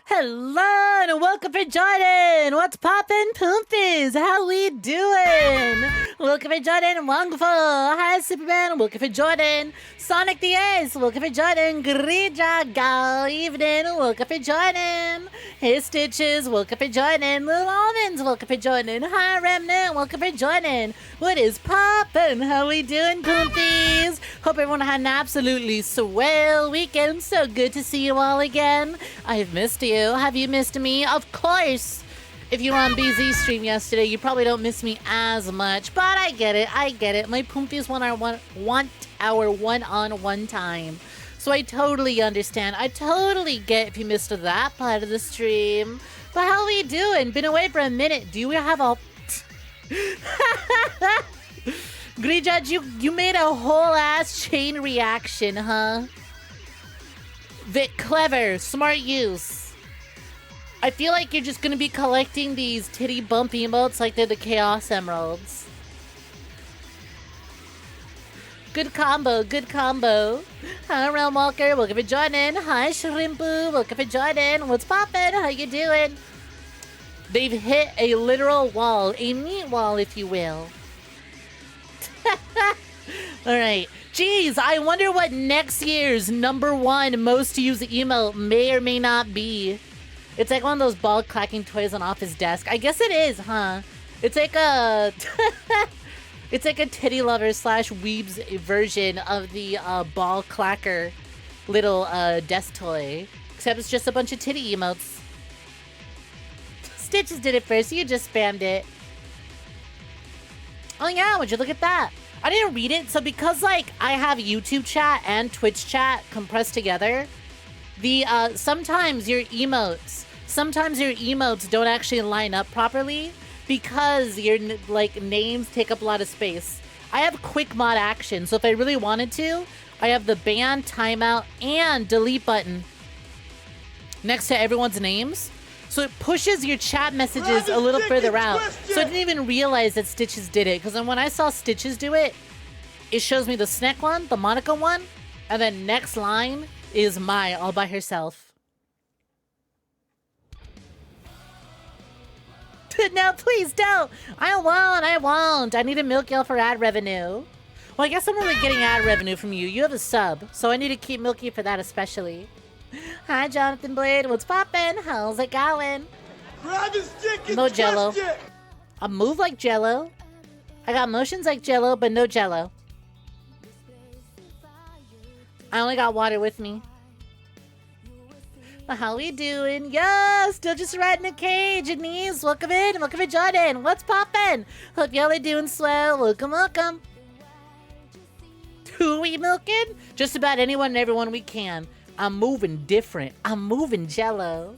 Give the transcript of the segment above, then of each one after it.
Hello and welcome for Jordan. What's poppin', Poompies? How we doing? Welcome for Jordan. Wonderful. Hi, Superman. Welcome for Jordan. Sonic the Ace. Welcome for Jordan. Grija. Good evening. Welcome for Jordan. Hey, Stitches. Welcome for Jordan. Little Almonds. Welcome for Jordan. Hi, Remnant. Welcome for Jordan. What is poppin'? How we doing, Poompies? Hope everyone had an absolutely swell weekend. So good to see you all again. I've missed you. Have you missed me? Of course. If you were on BZ stream yesterday, you probably don't miss me as much, but I get it. I get it. My Poompies want our one-on-one time. So I totally understand. I totally get if you missed that part of the stream. But how are we doing? Been away for a minute. Do we have a... Grijudge, you made a whole ass chain reaction, huh? Clever. Smart use. I feel like you're just gonna be collecting these titty bump emotes like they're the Chaos Emeralds. Good combo, good combo. Hi, Realm Walker, welcome for joining. Hi, Shrimpu, welcome for joining. What's poppin'? How you doing? They've hit a literal wall, a meat wall, if you will. Alright. Jeez, I wonder what next year's #1 most used emote may or may not be. It's like one of those ball clacking toys on Office Desk. I guess it is, huh? It's like a... it's like a titty lover / weebs version of the ball clacker little desk toy. Except it's just a bunch of titty emotes. Stitches did it first, you just spammed it. Oh yeah, would you look at that? I didn't read it, so because like I have YouTube chat and Twitch chat compressed together, the sometimes your emotes don't actually line up properly because your like names take up a lot of space. I have quick mod action, so if I really wanted to, I have the ban, timeout, and delete button next to everyone's names. So it pushes your chat messages a little further out. So I didn't even realize that Stitches did it. Because then when I saw Stitches do it, it shows me the Snek one, the Monica one, and then next line is Mai all by herself. No, please don't. I won't. I need a milk yell for ad revenue. Well, I guess I'm really getting ad revenue from you. You have a sub, so I need to keep milking for that especially. Hi, Jonathan Blade. What's poppin'? How's it going? No Jello. I move like Jello. I got motions like Jello, but no Jello. I only got water with me. Well, how we doing? Yeah, still just riding a cage and knees. Welcome in. Welcome to Jordan. What's poppin'? Hope y'all are doing swell. Welcome, welcome. Who are we milking? Just about anyone and everyone we can. I'm moving different. I'm moving Jello.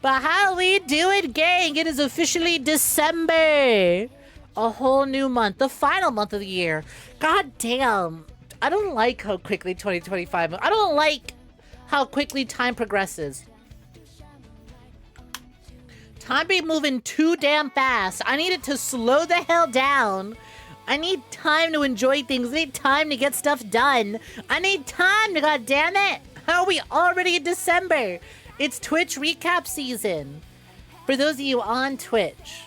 But how we doing, gang? It is officially December. A whole new month. The final month of the year. God damn. I don't like how quickly 2025... I don't like how quickly time progresses. Time be moving too damn fast. I need it to slow the hell down. I need time to enjoy things. I need time to get stuff done. I need time to... God damn it. How are we already in December? It's Twitch recap season. For those of you on Twitch,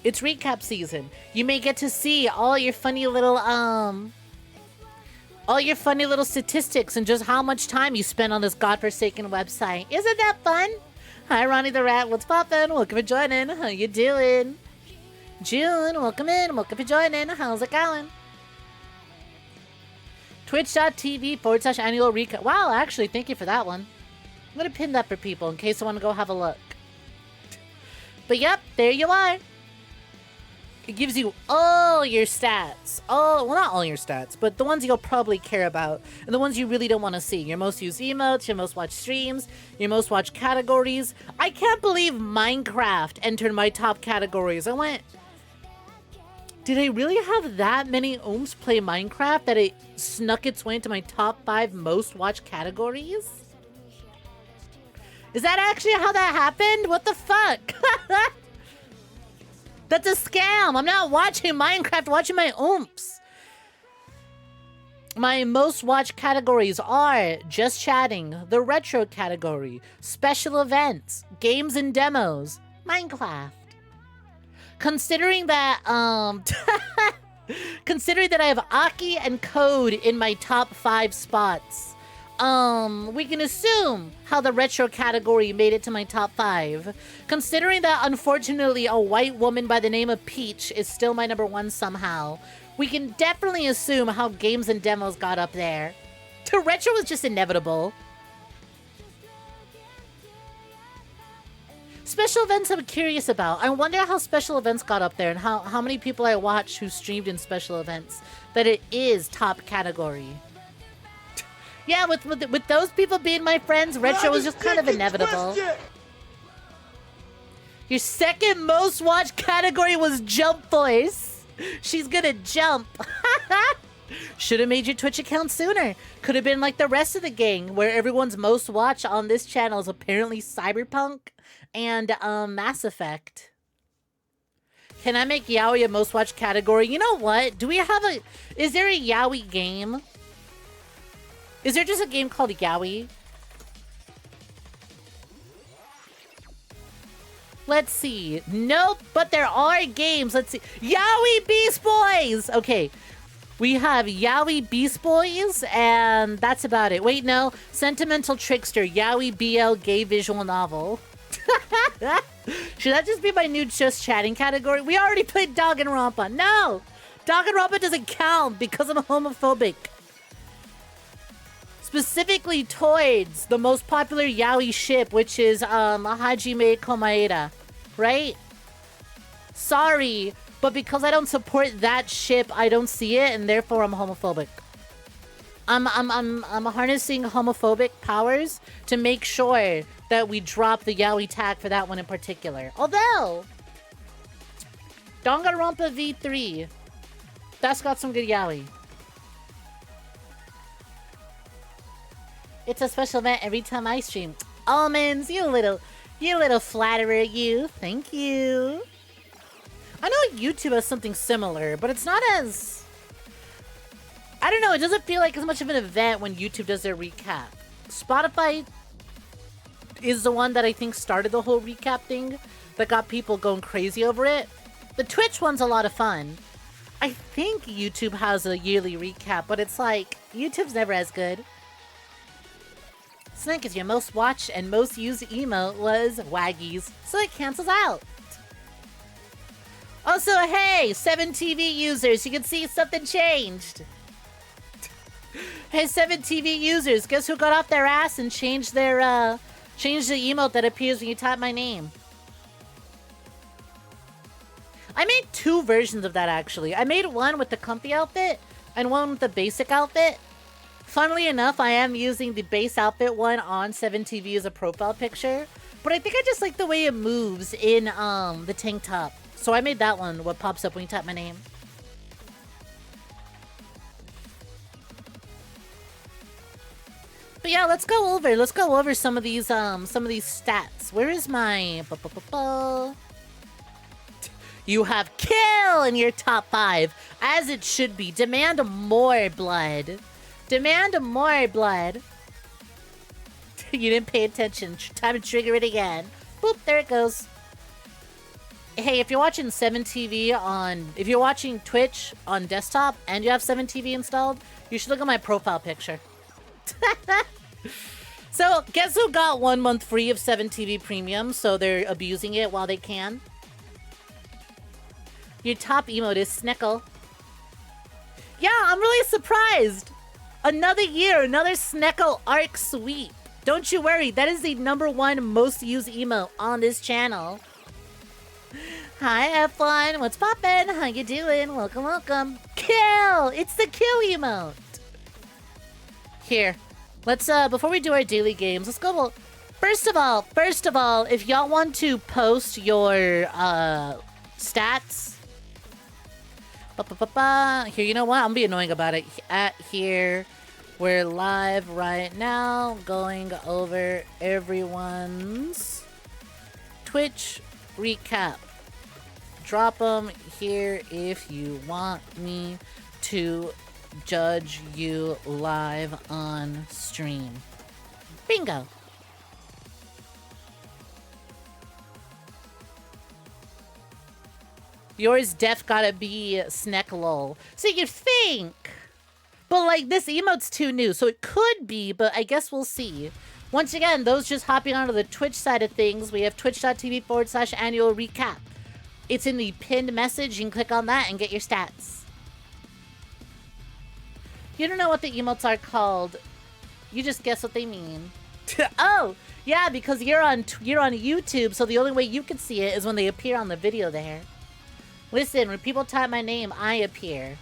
it's recap season. You may get to see all your funny little statistics and just how much time you spend on this godforsaken website. Isn't that fun? Hi, Ronnie the Rat. What's poppin'? Welcome for joining. How you doing? June, welcome in. Welcome for joining. How's it going? Twitch.tv/annual recap. Wow, actually, thank you for that one. I'm going to pin that for people in case I want to go have a look. But yep, there you are. It gives you all your stats. Well, not all your stats, but the ones you'll probably care about. And the ones you really don't want to see. Your most used emotes, your most watched streams, your most watched categories. I can't believe Minecraft entered my top categories. I went... Did I really have that many ohms play Minecraft that it snuck its way into my top 5 most watched categories? Is that actually how that happened? What the fuck? That's a scam. I'm not watching Minecraft, I'm watching my ohms. My most watched categories are just chatting, the retro category, special events, games and demos, Minecraft. Considering that, considering that I have Aki and Code in my top 5 spots, we can assume how the retro category made it to my top 5. Considering that, unfortunately, a white woman by the name of Peach is still my number 1 somehow, we can definitely assume how games and demos got up there. The retro was just inevitable. Special events I'm curious about. I wonder how special events got up there and how many people I watched who streamed in special events that it is top category. Yeah, with those people being my friends, retro was just kind of inevitable. Your second most watched category was Jump Voice. She's gonna jump. Should have made your Twitch account sooner. Could have been like the rest of the gang, where everyone's most watched on this channel is apparently Cyberpunk and Mass Effect. Can I make Yaoi a most watched category? You know what? Do we have a... Is there a Yaoi game? Is there just a game called Yaoi? Let's see. Nope, but there are games. Let's see. Yaoi Beast Boys! Okay. We have Yaoi Beast Boys, and that's about it. Wait, no. Sentimental Trickster, Yaoi BL Gay Visual Novel. Should that just be my new just chatting category? We already played Danganronpa. No! Danganronpa doesn't count because I'm homophobic. Specifically towards the most popular yaoi ship, which is Hajime Komaeda, right? Sorry, but because I don't support that ship, I don't see it, and therefore I'm homophobic. I'm harnessing homophobic powers to make sure that we drop the yaoi tag for that one in particular. Although, Danganronpa V3, that's got some good yaoi. It's a special event every time I stream. Almonds, you little flatterer, you. Thank you. I know YouTube has something similar, but it's not as... I don't know, it doesn't feel like as much of an event when YouTube does their recap. Spotify is the one that I think started the whole recap thing that got people going crazy over it. The Twitch one's a lot of fun. I think YouTube has a yearly recap, but it's like, YouTube's never as good. Snek is your most watched and most used emote was Waggies, so it cancels out. Also, hey, 7TV users, you can see something changed. Hey, 7TV users, guess who got off their ass and changed their, changed the emote that appears when you type my name? I made 2 versions of that, actually. I made one with the comfy outfit and one with the basic outfit. Funnily enough, I am using the base outfit one on 7TV as a profile picture, but I think I just like the way it moves in the tank top. So I made that one what pops up when you type my name. But yeah, let's go over some of these stats. Where is my You have kill in your top 5, as it should be. Demand more blood. Demand more blood. You didn't pay attention. Time to trigger it again. Boop, there it goes. Hey, if you're watching 7TV on... If you're watching Twitch on desktop and you have 7TV installed, you should look at my profile picture. So, guess who got 1 month free of 7TV Premium, so they're abusing it while they can? Your top emote is Sneckle. Yeah, I'm really surprised. Another year, another Sneckle arc sweep. Don't you worry, that is the #1 most used emote on this channel. Hi F1, what's poppin'? How you doing? Welcome, welcome. Kill! It's the kill emote. Here, let's before we do our daily games, let's go. First of all, if y'all want to post your stats. Here, you know what? I'm gonna be annoying about it. At here, we're live right now, going over everyone's Twitch recap. Drop them here if you want me to judge you live on stream. Bingo. Yours def gotta be Snek lol. So you think. But like this emote's too new, so it could be, but I guess we'll see. Once again, those just hopping onto the Twitch side of things, we have twitch.tv/annual recap. It's in the pinned message. You can click on that and get your stats. You don't know what the emotes are called. You just guess what they mean. Oh, yeah, because you're on YouTube, so the only way you can see it is when they appear on the video there. Listen, when people type my name, I appear.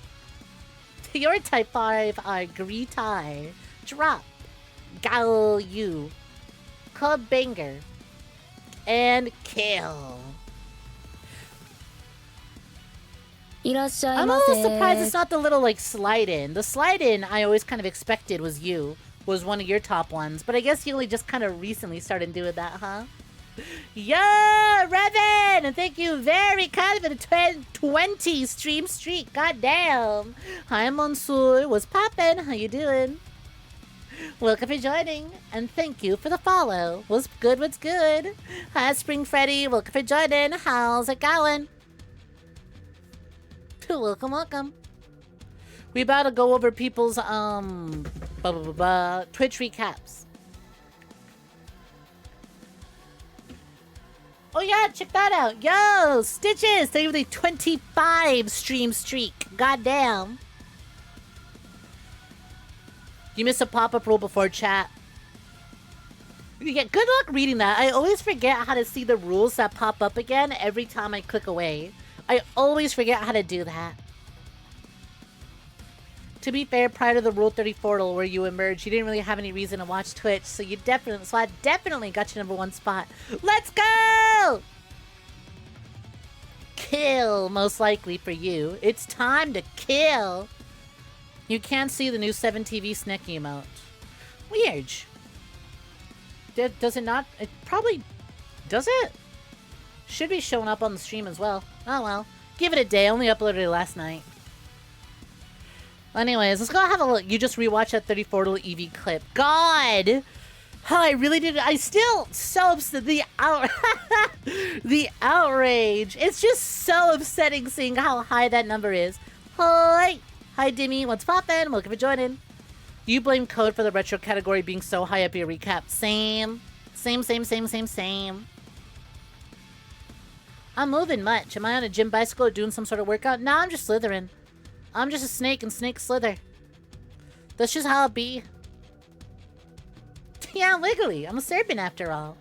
Your type 5 are Greetai, Drop, 𝐬, 𝐬, and Kill. I'm a little surprised it's not the little, like, slide-in. The slide-in I always kind of expected was one of your top ones. But I guess you only just kind of recently started doing that, huh? Yeah, Revan! And thank you very kindly for the 20 stream streak. Goddamn. Hi, Monsieur. What's poppin'? How you doing? Welcome for joining. And thank you for the follow. What's good? What's good? Hi, Spring Freddy. Welcome for joining. How's it going? Welcome, welcome. We about to go over people's Twitch recaps. Oh yeah, check that out. Yo, Stitches, they have the 25 stream streak. Goddamn. You missed a pop-up rule before chat. Yeah, good luck reading that. I always forget how to see the rules that pop up again every time I click away. I always forget how to do that. To be fair, prior to the Rule 30 portal where you emerged, you didn't really have any reason to watch Twitch, so I definitely got your #1 spot. Let's go! Kill, most likely for you. It's time to kill. You can't see the new 7TV Snek emote. Weird. Does it not? It probably... Does it? Should be showing up on the stream as well. Oh well. Give it a day. I only uploaded it last night. Anyways, let's go have a look. You just rewatched that 34 little Eevee clip. God! Oh, I really did. I still so upset. The outrage. It's just so upsetting seeing how high that number is. Hi! Hi, Dimmy. What's poppin'? Welcome for joining. You blame Code for the retro category being so high up your recap. Same. Same. I'm moving much. Am I on a gym bicycle or doing some sort of workout? No, I'm just slithering. I'm just a snake and snakes slither. That's just how it be. Yeah, legally. I'm a serpent after all.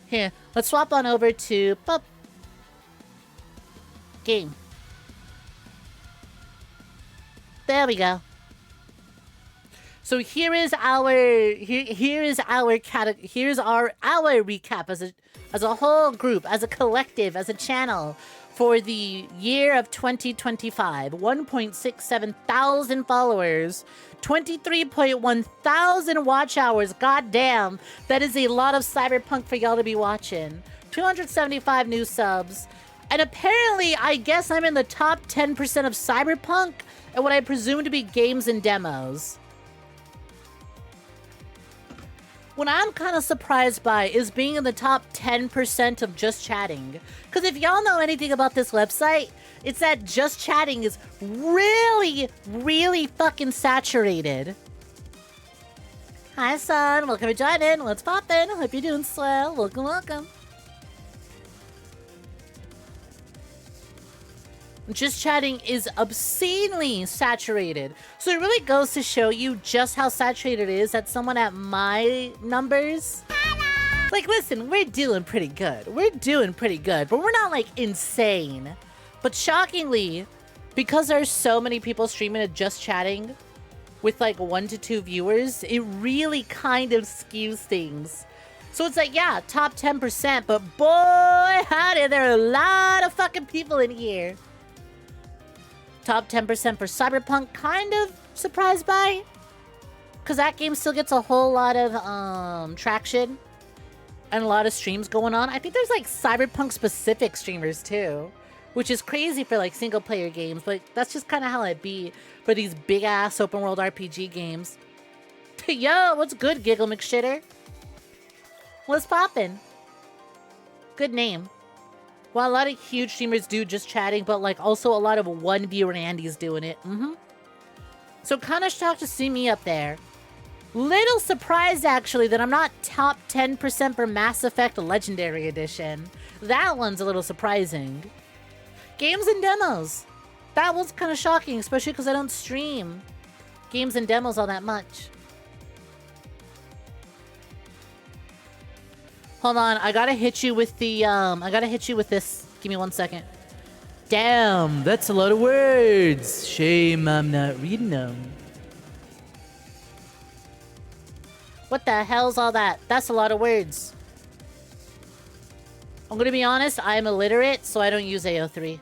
Here, let's swap on over to game. There we go. So here is our recap as a whole group, as a collective, as a channel for the year of 2025. 1.67 thousand followers, 23.1 thousand watch hours. Goddamn, that is a lot of Cyberpunk for y'all to be watching. 275 new subs. And apparently, I guess I'm in the top 10% of Cyberpunk and what I presume to be games and demos. What I'm kind of surprised by is being in the top 10% of just chatting. Because if y'all know anything about this website, it's that just chatting is really, really fucking saturated. Hi, son. Welcome to joining. What's poppin'? Hope you're doing swell. Welcome, welcome. Just chatting is obscenely saturated. So it really goes to show you just how saturated it is that someone at my numbers... Like, listen, we're doing pretty good. We're doing pretty good, but we're not, like, insane. But shockingly, because there's so many people streaming at just chatting with, like, 1 to 2 viewers, it really kind of skews things. So it's like, yeah, top 10%, but boy, howdy, there are a lot of fucking people in here. Top 10% for Cyberpunk, kind of surprised by. Because that game still gets a whole lot of traction. And a lot of streams going on. I think there's like Cyberpunk specific streamers too. which is crazy for like single player games, but that's just kind of how it be for these big ass open world RPG games. Yo, what's good, Giggle McShitter? What's poppin'? Good name. Well, a lot of huge streamers do just chatting, but like also a lot of one viewer Andy's doing it. So kind of shocked to see me up there. Little surprised actually that I'm not top 10% for Mass Effect Legendary Edition. That one's a little surprising. Games and demos. That was kind of shocking, especially because I don't stream games and demos all that much. Hold on, I gotta hit you with the, I gotta hit you with this. Give me 1 second. Damn, that's a lot of words. Shame I'm not reading them. What the hell's all that? That's a lot of words. I'm gonna be honest, I'm illiterate, so I don't use AO3.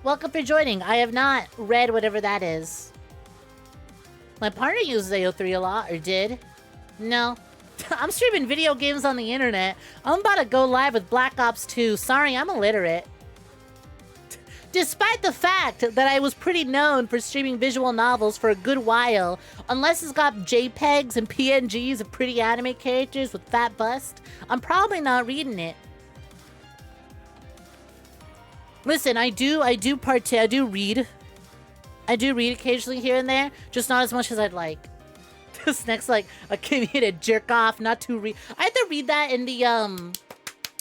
Welcome for joining. I have not read whatever that is. My partner uses AO3 a lot, or did. No. I'm streaming video games on the internet. I'm about to go live with Black Ops 2. Sorry, I'm illiterate. Despite the fact that I was pretty known for streaming visual novels for a good while, unless it's got JPEGs and PNGs of pretty anime characters with fat bust, I'm probably not reading it. Listen, I do read. I do read occasionally here and there, just not as much as I'd like. This next, like, I came here to jerk off, not to read. I had to read that in the,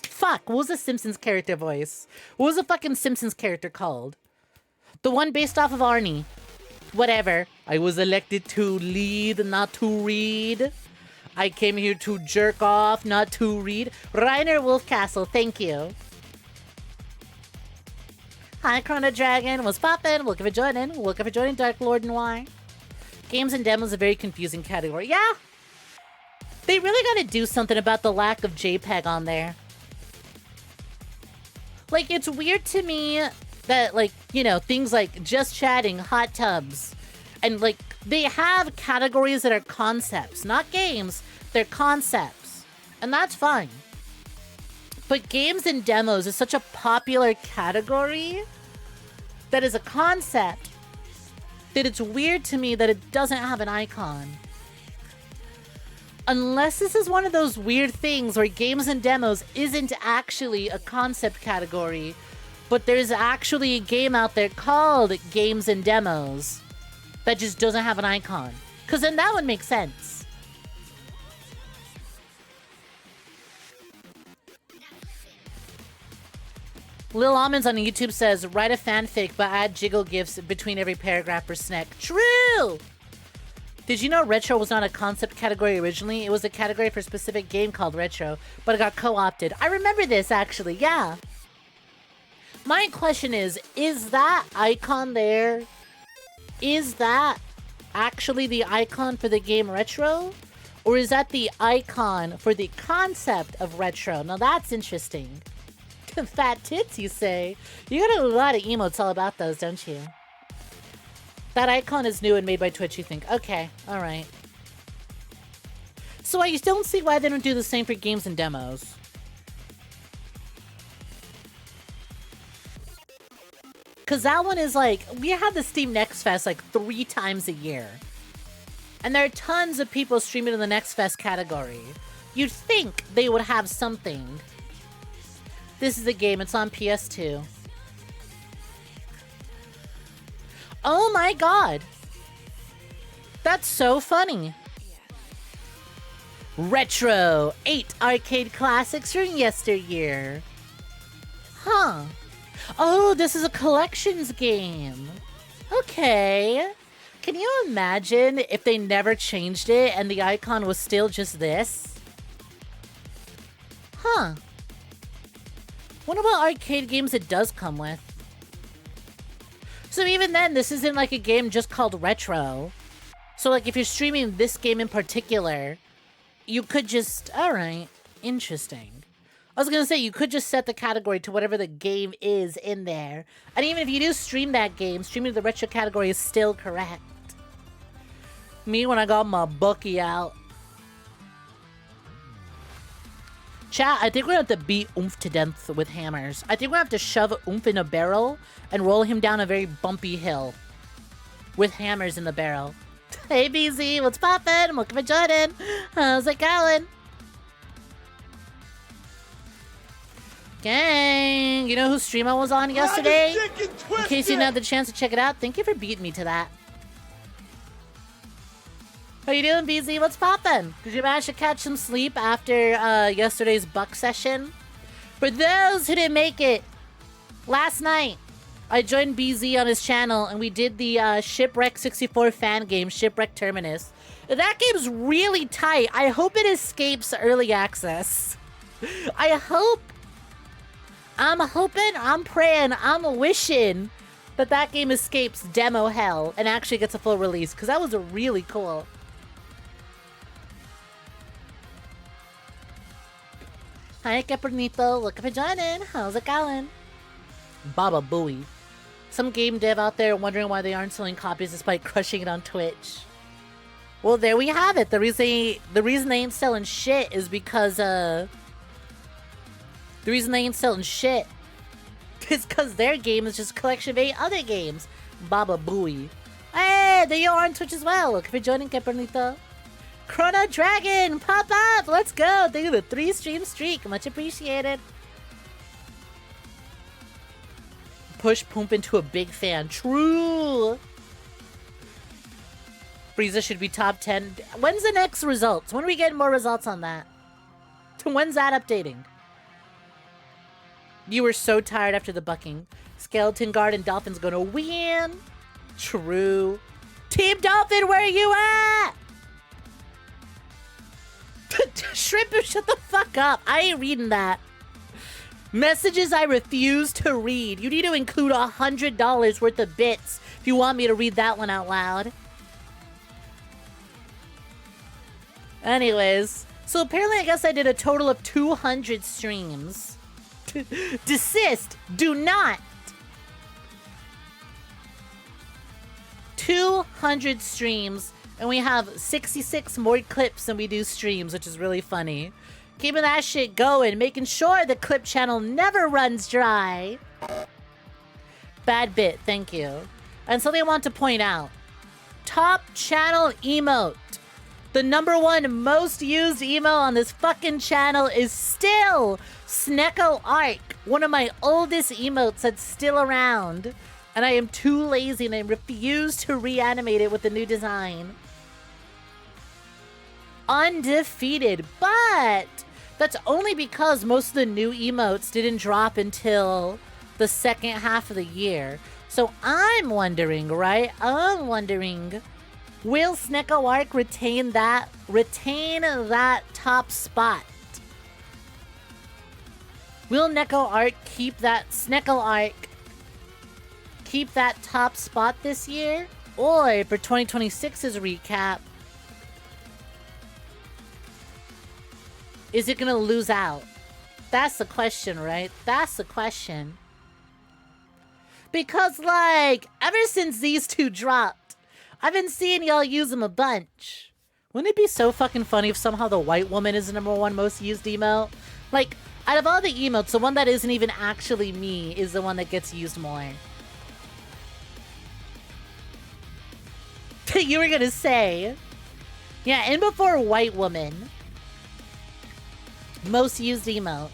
fuck, what was the Simpsons character voice? What was the fucking Simpsons character called? The one based off of Arnie. Whatever. I was elected to lead, not to read. I came here to jerk off, not to read. Reiner Wolfcastle, thank you. Hi, Chrono Dragon. What's poppin'? Welcome for joining. Welcome for joining Dark Lord Noir. Games and demos is a very confusing category. Yeah. They really gotta do something about the lack of JPEG on there. Like, it's weird to me that, like, you know, things like just chatting, hot tubs, and, like, they have categories that are concepts, not games. They're concepts. And that's fine. But games and demos is such a popular category that is a concept that it's weird to me that it doesn't have an icon. Unless this is one of those weird things where games and demos isn't actually a concept category, but there's actually a game out there called Games and Demos that just doesn't have an icon. Because then that would make sense. Lil Almonds on YouTube says, write a fanfic but add jiggle gifs between every paragraph for Snek. True! Did you know retro was not a concept category originally? It was a category for a specific game called retro, but it got co-opted. I remember this, actually, yeah. My question is that icon there, is that actually the icon for the game retro? Or is that the icon for the concept of retro? Now that's interesting. Fat tits, you say? You got a lot of emotes all about those, don't you? That icon is new and made by Twitch, you think? Okay, alright. So I don't see why they don't do the same for games and demos. Because that one is like, we have the Steam Next Fest like 3 times a year. And there are tons of people streaming in the Next Fest category. You'd think they would have something. This is a game, it's on PS2. Oh my god! That's so funny! Retro! 8 arcade classics from yesteryear. Huh. Oh, this is a collections game. Okay. Can you imagine if they never changed it and the icon was still just this? Huh. What about arcade games it does come with? So even then, this isn't like a game just called retro. So like if you're streaming this game in particular, you could just, alright, interesting. I was gonna say, you could just set the category to whatever the game is in there. And even if you do stream that game, streaming the retro category is still correct. Me when I got my Bucky out. Chat, I think we're gonna have to beat Oomph to death with hammers. I think we're gonna have to shove Oomph in a barrel and roll him down a very bumpy hill. With hammers in the barrel. Hey BZ, what's poppin'? Welcome to Jordan. How's it going? Gang, you know whose stream I was on yesterday? In case you didn't have the chance to check it out, thank you for beating me to that. How you doing, BZ? What's poppin'? Did you manage to catch some sleep after yesterday's buck session? For those who didn't make it, last night I joined BZ on his channel and we did the Shipwreck 64 fan game, Shipwreck Terminus. That game's really tight. I hope it escapes early access. I hope. I'm hoping, I'm praying, I'm wishing that that game escapes demo hell and actually gets a full release, because that was really cool. Hi, Capernito. Look at joining. How's it going? Baba Booey. Some game dev out there wondering why they aren't selling copies despite crushing it on Twitch. Well, there we have it. The reason they ain't selling shit is because, the reason they ain't selling shit is because their game is just a collection of 8 other games. Baba Booey. Hey, there you are on Twitch as well. Look for joining, Capernito. Chrono Dragon, pop up! Let's go! Thank you for the 3-stream streak. Much appreciated. Push Poomp into a big fan. True! Frieza should be top 10. When's the next results? When are we getting more results on that? When's that updating? You were so tired after the bucking. Skeleton Guard and Dolphin's gonna win. True. Team Dolphin, where are you at? Shrimp, shut the fuck up. I ain't reading that. Messages I refuse to read. You need to include $100 worth of bits if you want me to read that one out loud. Anyways, so apparently I guess I did a total of 200 streams. Desist! Do not! 200 streams, and we have 66 more clips than we do streams, which is really funny. Keeping that shit going, making sure the clip channel never runs dry. Bad bit, thank you. And something I want to point out. Top channel emote. The #1 most used emote on this fucking channel is still 𝐒𝐤, one of my oldest emotes that's still around. And I am too lazy and I refuse to reanimate it with a new design. Undefeated, but that's only because most of the new emotes didn't drop until the second half of the year. So I'm wondering, right? I'm wondering, will 𝐒𝐤 retain that top spot? Will 𝐒𝐤 keep that top spot this year? Or for 2026's recap, is it gonna lose out? That's the question, right? That's the question. Because, like, ever since these two dropped, I've been seeing y'all use them a bunch. Wouldn't it be so fucking funny if somehow the white woman is the #1 most used emote? Like, out of all the emotes, the one that isn't even actually me is the one that gets used more. You were gonna say. Yeah, and before white woman. Most used emote.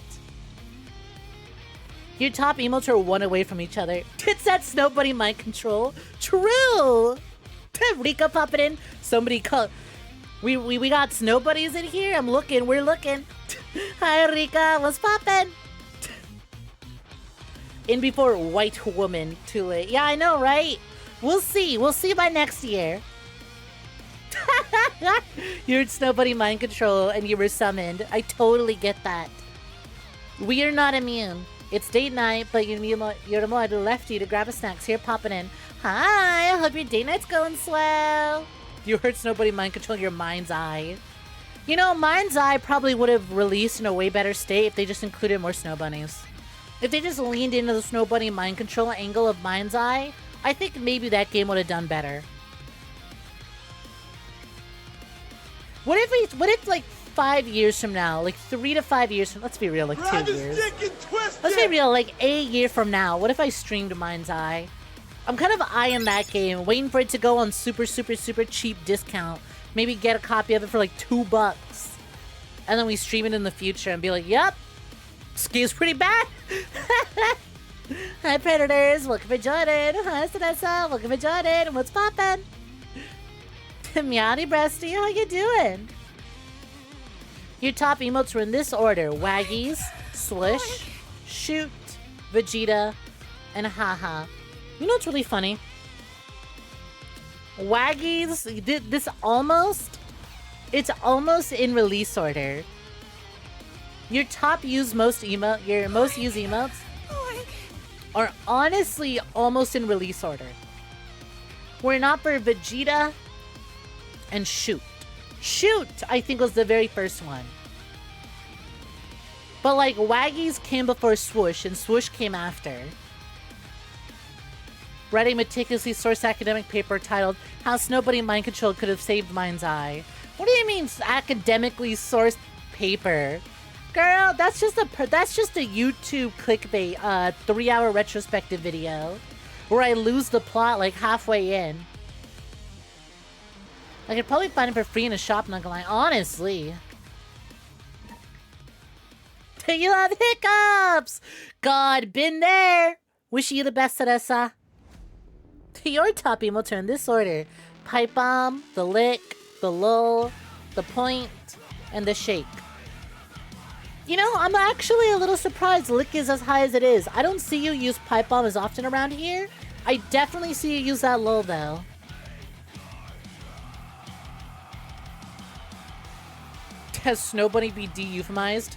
Your top emotes are 1 away from each other. It's that Snow Bunny mind control. True! Rika popping in. Somebody call. We got Snow Bunnies in here. I'm looking. We're looking. Hi, Rika. What's poppin'? In before white woman. Too late. Yeah, I know, right? We'll see. We'll see by next year. You're in Snow Bunny mind control and you were summoned. I totally get that. We are not immune. It's date night, but you're more lefty to grab a snacks. Here, popping in. Hi, I hope your date night's going swell. You heard Snow Bunny mind control your mind's eye. You know, mind's eye probably would have released in a way better state if they just included more Snow Bunnies. If they just leaned into the Snow Bunny mind control angle of mind's eye, I think maybe that game would have done better. What if like 5 years from now, like 3 to 5 years from, let's be real, like 2 years. Let's be real, like a year from now, what if I streamed 𝐼𝐴? I'm kind of eyeing that game, waiting for it to go on super cheap discount. Maybe get a copy of it for like $2. And then we stream it in the future and be like, yep, this game's pretty bad. Hi Predators, welcome for joining. Hi Vanessa, welcome for joining. What's poppin'? Meowdy Breasty, how you doing? Your top emotes were in this order: Waggies, Swoosh, Shoot, Vegeta, and Haha. You know what's really funny? Waggies, it's almost in release order. Your top used your most used emotes are honestly almost in release order. Were it not for Vegeta and Shoot. Shoot, I think, was the very first one. But like, Waggies came before Swoosh, and Swoosh came after. Writing meticulously sourced academic paper titled "How Snowbunny Mind Control Could Have Saved 𝐼𝐴". What do you mean academically sourced paper? Girl, that's just a YouTube clickbait 3-hour retrospective video where I lose the plot like halfway in. I could probably find it for free in a shop, not gonna lie. Honestly. You love hiccups! God, been there! Wish you the best, Teresa. Your top emotes are in this order: Pipe Bomb, the Lick, the Lull, the Point, and the Shake. You know, I'm actually a little surprised Lick is as high as it is. I don't see you use Pipe Bomb as often around here. I definitely see you use that Lull, though. Has Snowbunny be de-euphemized?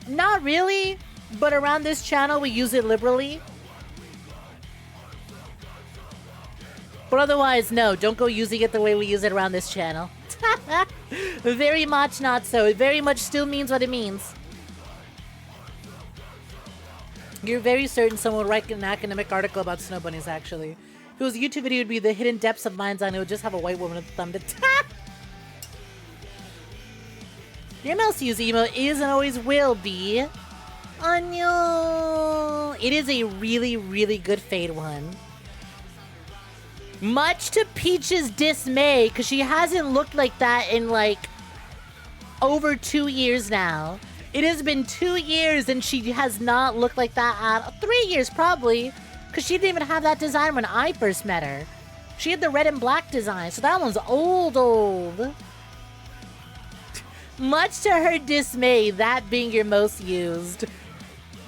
Not really, but around this channel we use it liberally. But otherwise, no, don't go using it the way we use it around this channel. Very much not so. It very much still means what it means. You're very certain someone would write an academic article about Snowbunnies, actually. If it was a YouTube video, it would be the hidden depths of 𝐼𝐴, and it would just have a white woman with a thumb to tap. Your mouse use emo is and always will be. Anyo. It is a really good fade one. Much to Peach's dismay, because she hasn't looked like that in like over 2 years now. It has been 2 years and she has not looked like that at 3 years probably, because she didn't even have that design when I first met her. She had the red and black design, so that one's old. Much to her dismay, that being your most used.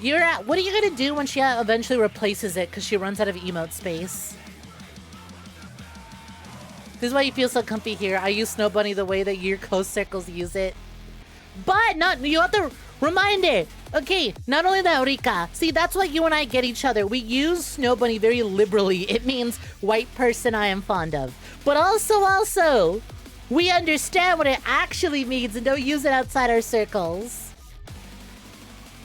What are you gonna do when she eventually replaces it because she runs out of emote space? This is why you feel so comfy here. I use Snowbunny the way that your coast circles use it. But you have to remind it. Okay, not only that, Rika. See, that's why you and I get each other. We use Snowbunny very liberally. It means white person I am fond of. But also, we understand what it actually means and don't use it outside our circles.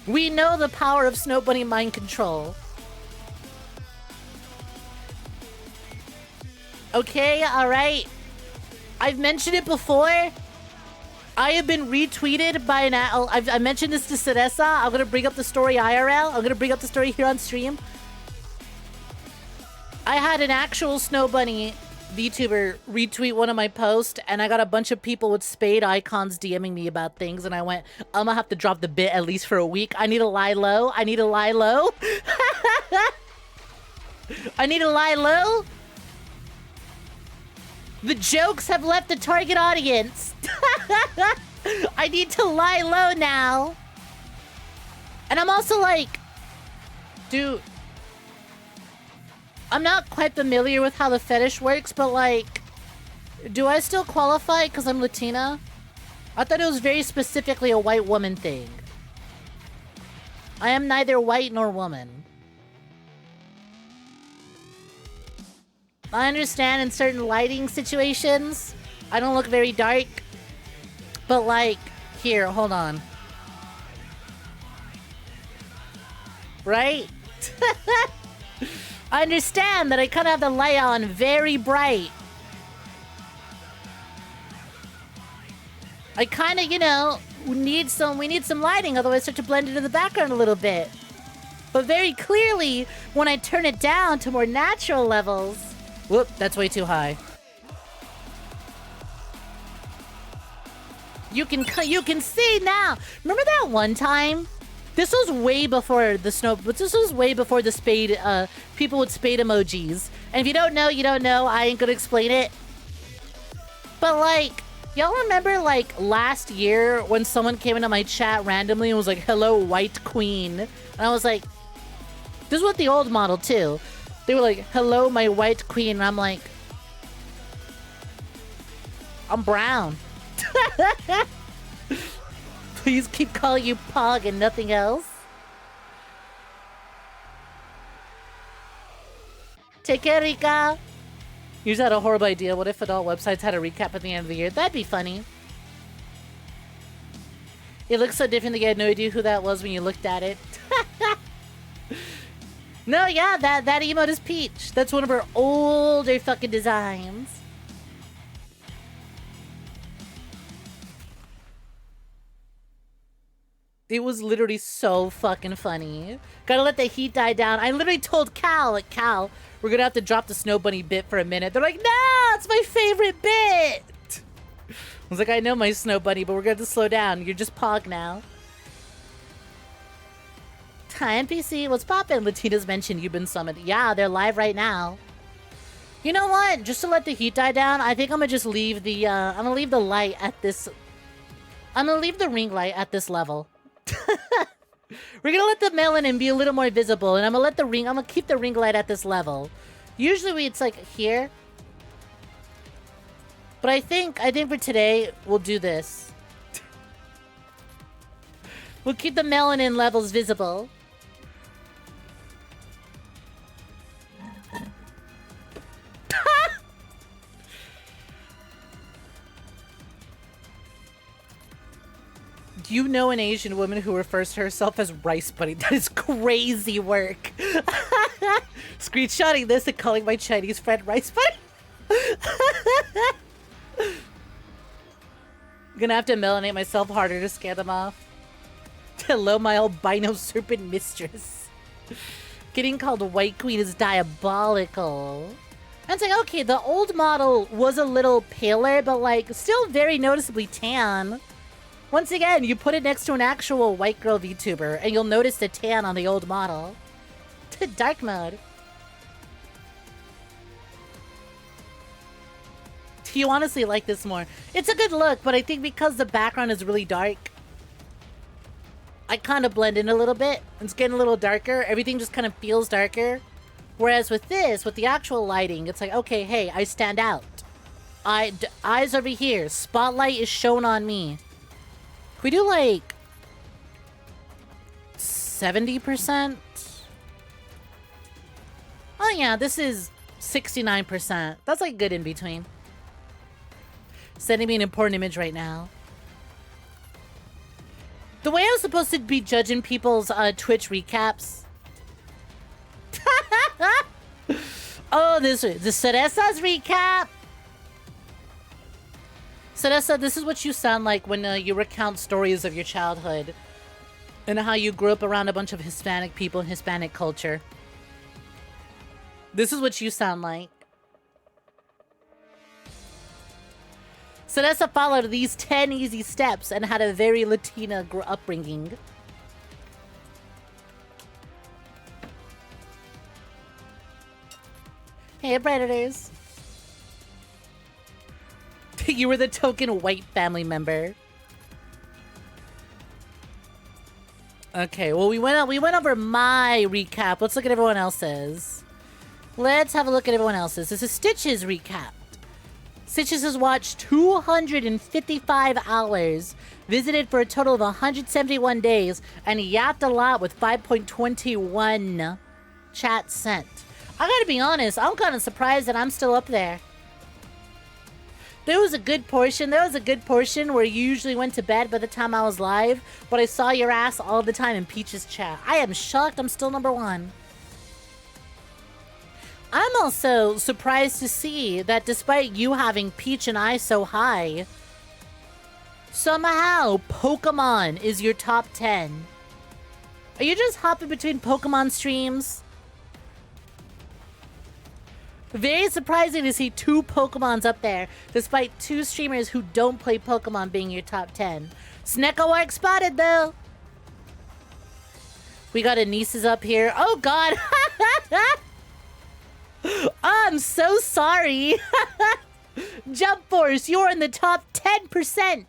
We know the power of Snowbunny mind control. Okay, alright. I've mentioned it before. I have been retweeted by an... I mentioned this to Ceresa. I'm going to bring up the story IRL. I'm going to bring up the story here on stream. I had an actual Snowbunny VTuber retweet one of my posts, and I got a bunch of people with spade icons DMing me about things, and I went, I'm gonna have to drop the bit at least for a week. I need to lie low. I need to lie low. I need to lie low. The jokes have left the target audience. I need to lie low now. And I'm also like, dude, I'm not quite familiar with how the fetish works, but like, do I still qualify because I'm Latina? I thought it was very specifically a white woman thing. I am neither white nor woman. I understand in certain lighting situations, I don't look very dark. But like, here, hold on. Right? I understand that I kind of have the light on very bright. I kind of, you know, we need some lighting, otherwise I start to blend into the background a little bit. But very clearly, when I turn it down to more natural levels... Whoop, that's way too high. You can see now. Remember that one time? This was way before the snow, but this was way before the spade, people with spade emojis. And if you don't know, you don't know. I ain't gonna explain it. But like, y'all remember like last year when someone came into my chat randomly and was like, hello, white queen. And I was like, this was with the old model too. They were like, hello, my white queen. And I'm like, I'm brown. Please keep calling you Pog and nothing else. Take care, Rika. You just had a horrible idea. What if adult websites had a recap at the end of the year? That'd be funny. It looks so different that you had no idea who that was when you looked at it. No, yeah, that emote is Peach. That's one of her older fucking designs. It was literally so fucking funny. Gotta let the heat die down. I literally told Cal, like, Cal, we're gonna have to drop the Snow Bunny bit for a minute. They're like, no, it's my favorite bit. I was like, I know my Snow Bunny, but we're gonna have to slow down. You're just Pog now. Hi, NPC, what's poppin'? Latina's mentioned you've been summoned. Yeah, they're live right now. You know what? Just to let the heat die down, I think I'm gonna just leave the, I'm gonna leave the light at this... I'm gonna leave the ring light at this level. We're gonna let the melanin be a little more visible, and I'm gonna keep the ring light at this level. Usually it's like here. But I think for today, we'll do this. We'll keep the melanin levels visible. Do you know an Asian woman who refers to herself as Rice Bunny? That is crazy work. Screenshotting this and calling my Chinese friend Rice Bunny. I'm gonna have to melanate myself harder to scare them off. Hello, my albino serpent mistress. Getting called a white queen is diabolical. And it's like, okay, the old model was a little paler, but like still very noticeably tan. Once again, you put it next to an actual white girl VTuber, and you'll notice the tan on the old model. Dark mode. You honestly like this more. It's a good look, but I think because the background is really dark, I kind of blend in a little bit. It's getting a little darker. Everything just kind of feels darker. Whereas with this, with the actual lighting, it's like, okay, hey, I stand out. Eyes over here. Spotlight is shown on me. We do like 70%. Oh yeah, this is 69%. That's like good in between. Sending me an important image right now. The way I was supposed to be judging people's Twitch recaps. Oh, the Ceresa's recap. Ceresa, this is what you sound like when you recount stories of your childhood and how you grew up around a bunch of Hispanic people and Hispanic culture. This is what you sound like. Ceresa followed these 10 easy steps and had a very Latina upbringing. Hey, Predators. You were the token white family member. Okay, well, we went over my recap. Let's look at everyone else's. Let's have a look at everyone else's. This is Stitch's recap. Stitches has watched 255 hours, visited for a total of 171 days, and yapped a lot with 5.21 chats sent. I gotta be honest, I'm kind of surprised that I'm still up there. There was a good portion where you usually went to bed by the time I was live, but I saw your ass all the time in Peach's chat. I am shocked I'm still #1. I'm also surprised to see that despite you having Peach and I so high, Somehow, Pokemon is your top 10. Are you just hopping between Pokemon streams? Very surprising to see 2 Pokemons up there, despite 2 streamers who don't play Pokemon being your top 10. Sneko Arc spotted, though. We got Anissa's up here. Oh, God. I'm so sorry. Jump Force, you're in the top 10%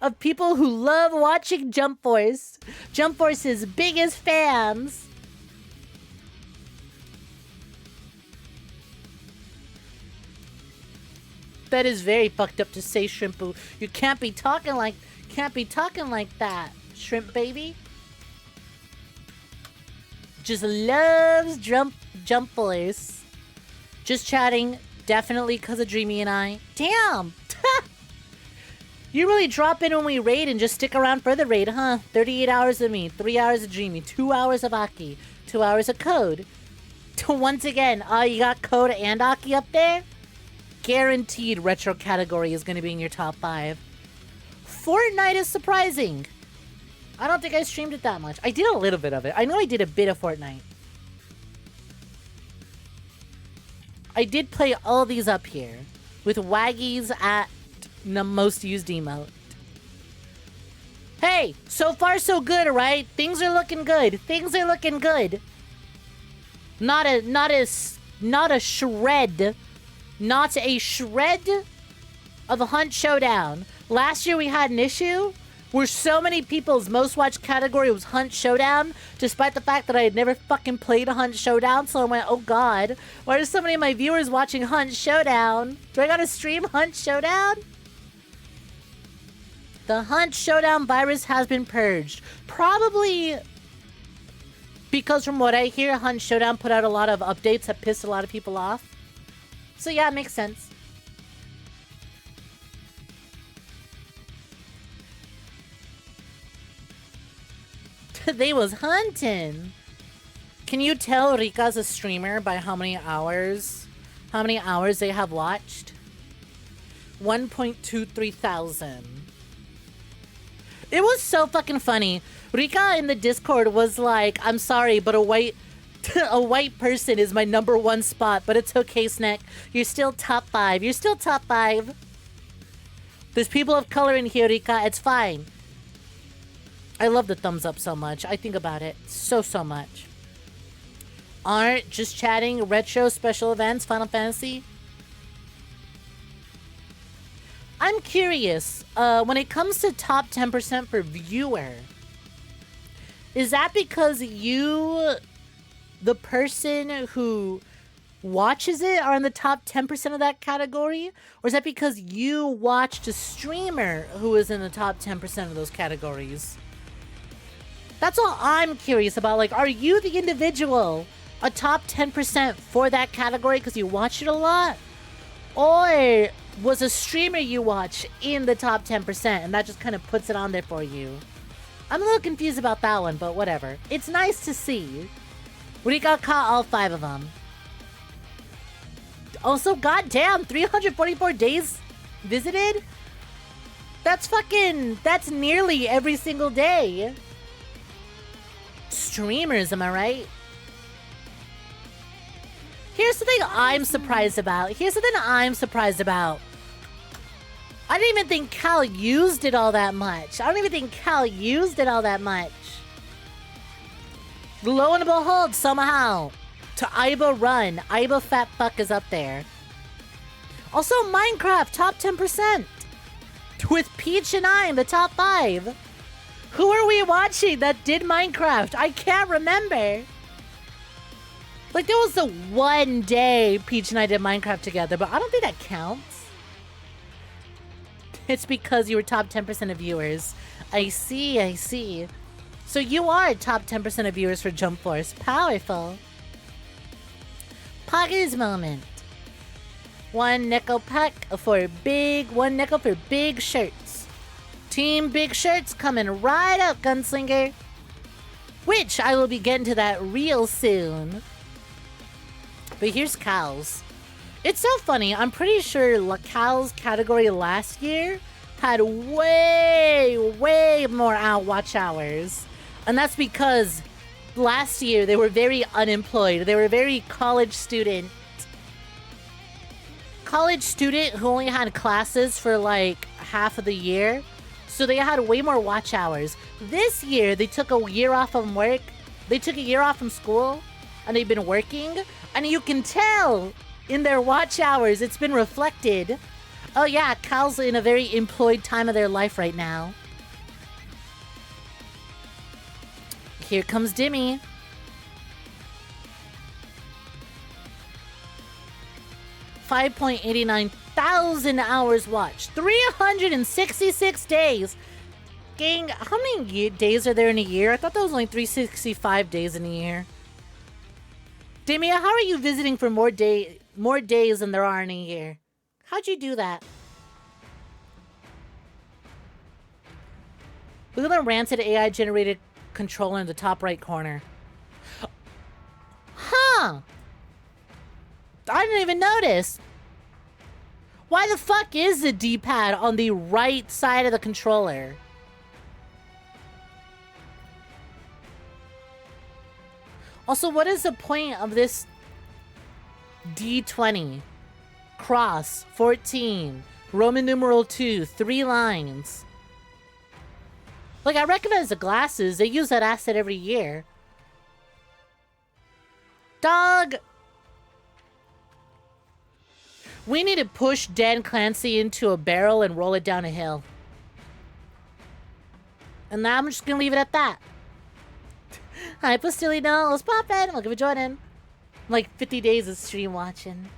of people who love watching Jump Force. Jump Force's biggest fans. That is very fucked up to say, Shrimpu. You can't be talking like that, Shrimp baby. Just loves Jump Force. Just chatting, definitely because of Dreamy and I. Damn! You really drop in when we raid and just stick around for the raid, huh? 38 hours of me, 3 hours of Dreamy, 2 hours of Aki, 2 hours of Code. Once again, you got Code and Aki up there? Guaranteed retro category is going to be in your top 5. Fortnite is surprising. I don't think I streamed it that much. I did a little bit of it. I know I did a bit of Fortnite. I did play all these up here with Waggies at the most used emote. Hey, so far so good, right? Things are looking good. Things are looking good. Not a shred of a Hunt Showdown. Last year we had an issue where so many people's most watched category was Hunt Showdown, despite the fact that I had never fucking played a Hunt Showdown. So I went, oh God, why are so many of my viewers watching Hunt Showdown? Do I gotta stream Hunt Showdown? The Hunt Showdown virus has been purged. Probably because from what I hear, Hunt Showdown put out a lot of updates that pissed a lot of people off. So yeah, it makes sense. They was hunting. Can you tell Rika's a streamer by how many hours they have watched? 1.23 thousand. It was so fucking funny. Rika in the Discord was like, I'm sorry, but a white person is my #1 spot, but it's okay, Snek. You're still top 5. You're still top 5. There's people of color in here, Rika. It's fine. I love the thumbs up so much. I think about it so much. Art, just chatting, retro, special events, Final Fantasy. I'm curious, when it comes to top 10% for viewer, is that because you, the person who watches it, are in the top 10% of that category? Or is that because you watched a streamer who is in the top 10% of those categories? That's all I'm curious about. Like, are you the individual a top 10% for that category because you watch it a lot? Or was a streamer you watch in the top 10% and that just kind of puts it on there for you? I'm a little confused about that one, but whatever. It's nice to see. Rika caught all 5 of them. Also, goddamn, 344 days visited? That's nearly every single day. Streamers, am I right? Here's something I'm surprised about. I didn't even think 𝐶𝐤 did all that much. Lo and behold, somehow, to 𝐈𝐕 run. 𝐈𝐕 fat fuck is up there. Also, Minecraft, top 10%. With Peach and I in the top 5. Who are we watching that did Minecraft? I can't remember. Like, there was the one day Peach and I did Minecraft together, but I don't think that counts. It's because you were top 10% of viewers. I see. So you are top 10% of viewers for Jump Force. Powerful. Poggy's moment. One nickel for big shirts. Team Big Shirts coming right up, Gunslinger. Which I will be getting to that real soon. But here's 𝐶𝐤's. It's so funny. I'm pretty sure 𝐶𝐤's category last year had way more watch hours. And that's because last year they were very unemployed. They were very college student who only had classes for like half of the year. So they had way more watch hours. This year they took a year off from work. They took a year off from school and they've been working. And you can tell in their watch hours, it's been reflected. Oh yeah, Cal's in a very employed time of their life right now. Here comes Dimmy. $5.89,000 hours watched. 366 days. Gang, how many days are there in a year? I thought that was only 365 days in a year. Dimmy, how are you visiting for more days than there are in a year? How'd you do that? Look at the ranted AI-generated controller in the top right corner. Huh! I didn't even notice. Why the fuck is the D-pad on the right side of the controller? Also, what is the point of this D20? Cross, 14, Roman numeral 2, 3 lines. Like, I recognize the glasses. They use that asset every year. Dog! We need to push Dan Clancy into a barrel and roll it down a hill. And now I'm just gonna leave it at that. Hi, Postilino. Let's pop in. Welcome for joining. Like 50 days of stream watching.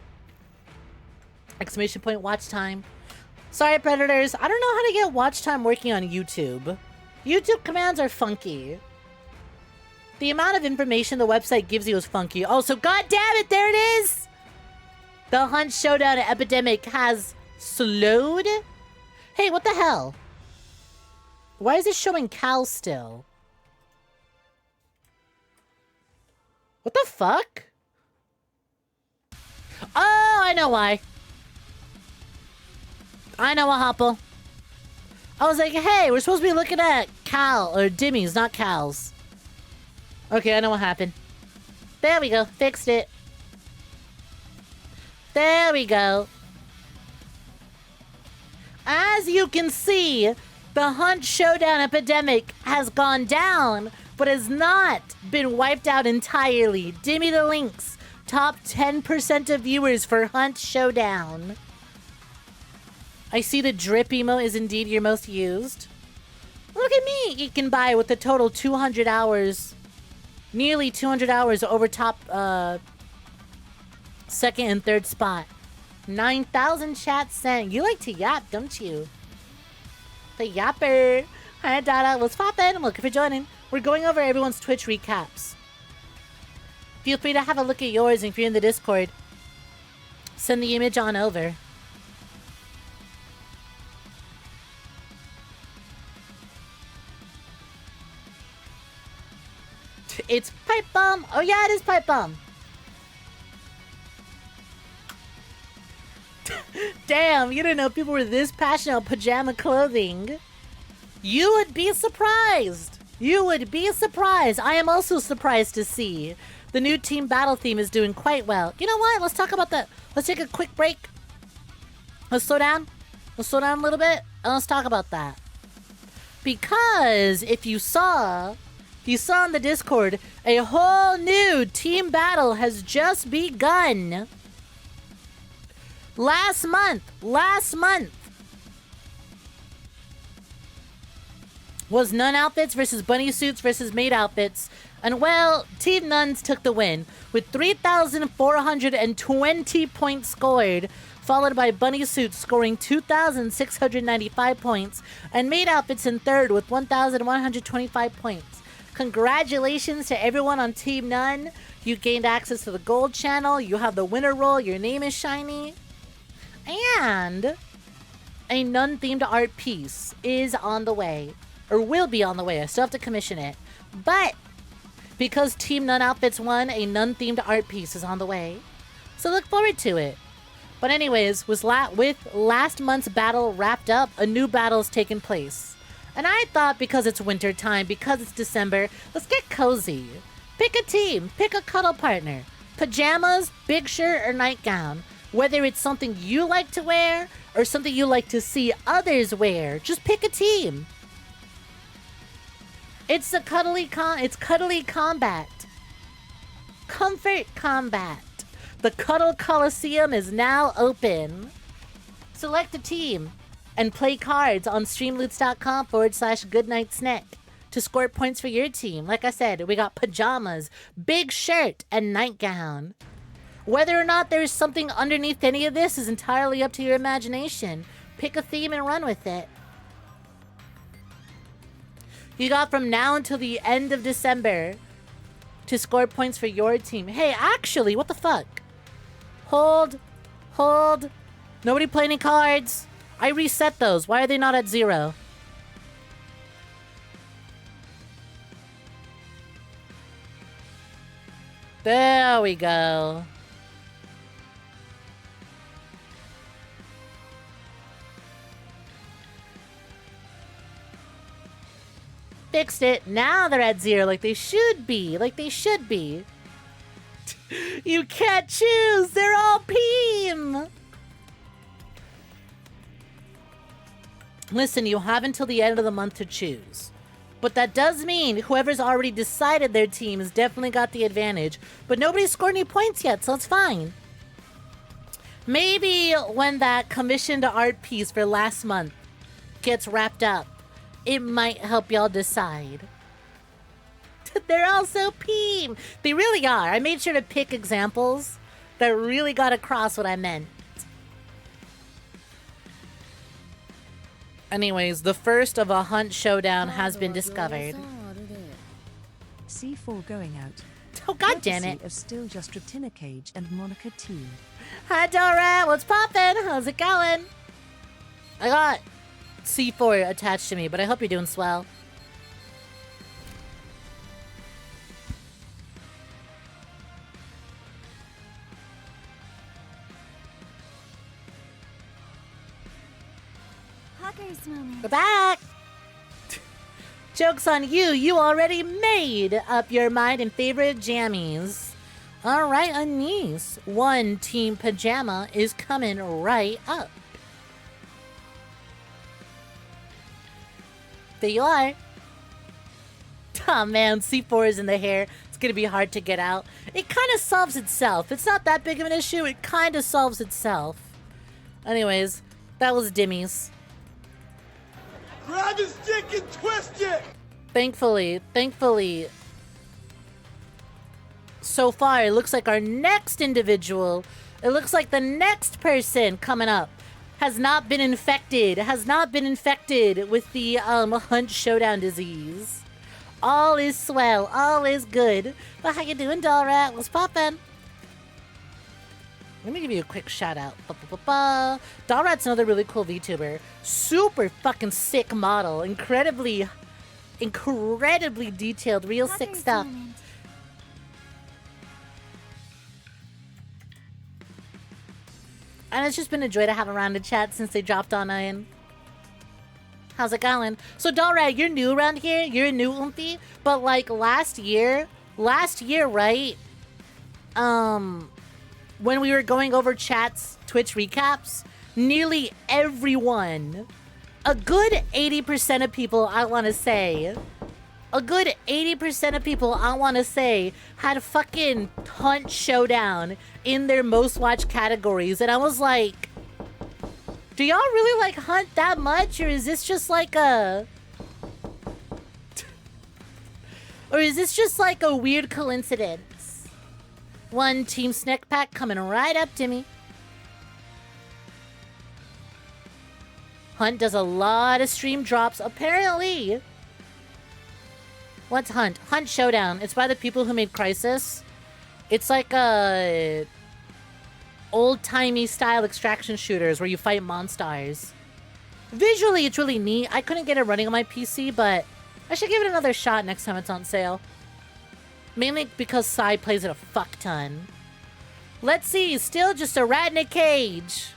Exclamation point watch time. Sorry, Predators. I don't know how to get watch time working on YouTube. YouTube commands are funky. The amount of information the website gives you is funky. Oh, so god damn it, there it is! The Hunt Showdown Epidemic has slowed? Hey, what the hell? Why is it showing Cal still? What the fuck? Oh, I know why. I know a hopple. I was like, hey, we're supposed to be looking at Cal, or Dimmy's, not Cal's. Okay, I know what happened. There we go, fixed it. There we go. As you can see, the Hunt Showdown Epidemic has gone down, but has not been wiped out entirely. Dimmy the Lynx, top 10% of viewers for Hunt Showdown. I see the drip emote is indeed your most used. Look at me, 𝐸𝐴𝐵𝐵 with the total 200 hours. Nearly 200 hours over top, second and third spot. 9,000 chat sent. You like to yap, don't you? The yapper. Hi, Dada. What's poppin'? I'm looking for joining. We're going over everyone's Twitch recaps. Feel free to have a look at yours if you're in the Discord. Send the image on over. It's Pipe Bomb. Oh yeah, it is Pipe Bomb. Damn, you didn't know people were this passionate about pajama clothing. You would be surprised. You would be surprised. I am also surprised to see the new team battle theme is doing quite well. You know what? Let's talk about that. Let's take a quick break. Let's slow down. Let's slow down a little bit and let's talk about that. Because if you saw in the Discord, a whole new team battle has just begun. Last month was Nun Outfits versus Bunny Suits versus Maid Outfits. And well, Team Nuns took the win with 3,420 points scored, followed by Bunny Suits scoring 2,695 points, and Maid Outfits in third with 1,125 points. Congratulations to everyone on Team Nun. You gained access to the gold channel, you have the winner roll, your name is shiny, and a Nun-themed art piece is on the way. Or will be on the way. I still have to commission it. But because Team Nun Outfits won, a Nun-themed art piece is on the way. So look forward to it. But anyways, with last month's battle wrapped up, a new battle's taken place. And I thought because it's winter time, because it's December, let's get cozy. Pick a team, pick a cuddle partner. Pajamas, big shirt, or nightgown. Whether it's something you like to wear or something you like to see others wear, just pick a team. It's cuddly combat. Comfort combat. The Cuddle Coliseum is now open. Select a team and play cards on streamloots.com/GoodnightSnek to score points for your team. Like I said, we got pajamas, big shirt, and nightgown. Whether or not there's something underneath any of this is entirely up to your imagination. Pick a theme and run with it. You got from now until the end of December to score points for your team. Hey, actually, what the fuck? Hold. Nobody play any cards. I reset those. Why are they not at 0? There we go. Fixed it. Now they're at 0 like they should be. You can't choose. They're all Peem. Listen, you have until the end of the month to choose. But that does mean whoever's already decided their team has definitely got the advantage. But nobody's scored any points yet, so it's fine. Maybe when that commissioned art piece for last month gets wrapped up, it might help y'all decide. They're all so Peem. They really are. I made sure to pick examples that really got across what I meant. Anyways, the first of a hunt showdown has been discovered. C4 going out. Oh, god damn it. Of still just 𝐒𝐴ge and Monica T. Hi, Dora. What's poppin'? How's it going? I got C4 attached to me, but I hope you're doing swell. We're back! Joke's on you. You already made up your mind in favor of jammies. Alright, Anise. One team pajama is coming right up. There you are. Oh man, C4 is in the hair. It's gonna be hard to get out. It kind of solves itself. It's not that big of an issue. It kind of solves itself. Anyways, that was Dimmies. Grab his stick and twist it! Thankfully, so far, it looks like our next individual, it looks like the next person coming up has not been infected with the Hunt Showdown disease. All is swell, all is good. But how you doing, Dollrat? What's poppin'? Let me give you a quick shout out. Dollrat's another really cool VTuber. Super fucking sick model. Incredibly detailed, real sick stuff. And it's just been a joy to have around the chat since they dropped on in. How's it going? So Dollrat, you're new around here. You're a new Oomphy. But like last year, right? When we were going over chat's Twitch recaps, nearly everyone, a good 80% of people, I want to say, had fucking Hunt Showdown in their most watched categories. And I was like, do y'all really like Hunt that much? Or is this just like a... Or is this just like a weird coincidence? One Team Snek pack coming right up to me. Hunt does a lot of stream drops, apparently. What's Hunt? Hunt Showdown. It's by the people who made Crisis. It's like a old-timey style extraction shooters where you fight monsters. Visually, it's really neat. I couldn't get it running on my PC, but I should give it another shot next time it's on sale. Mainly because Psy plays it a fuck ton. Let's see, still just a rat in a cage.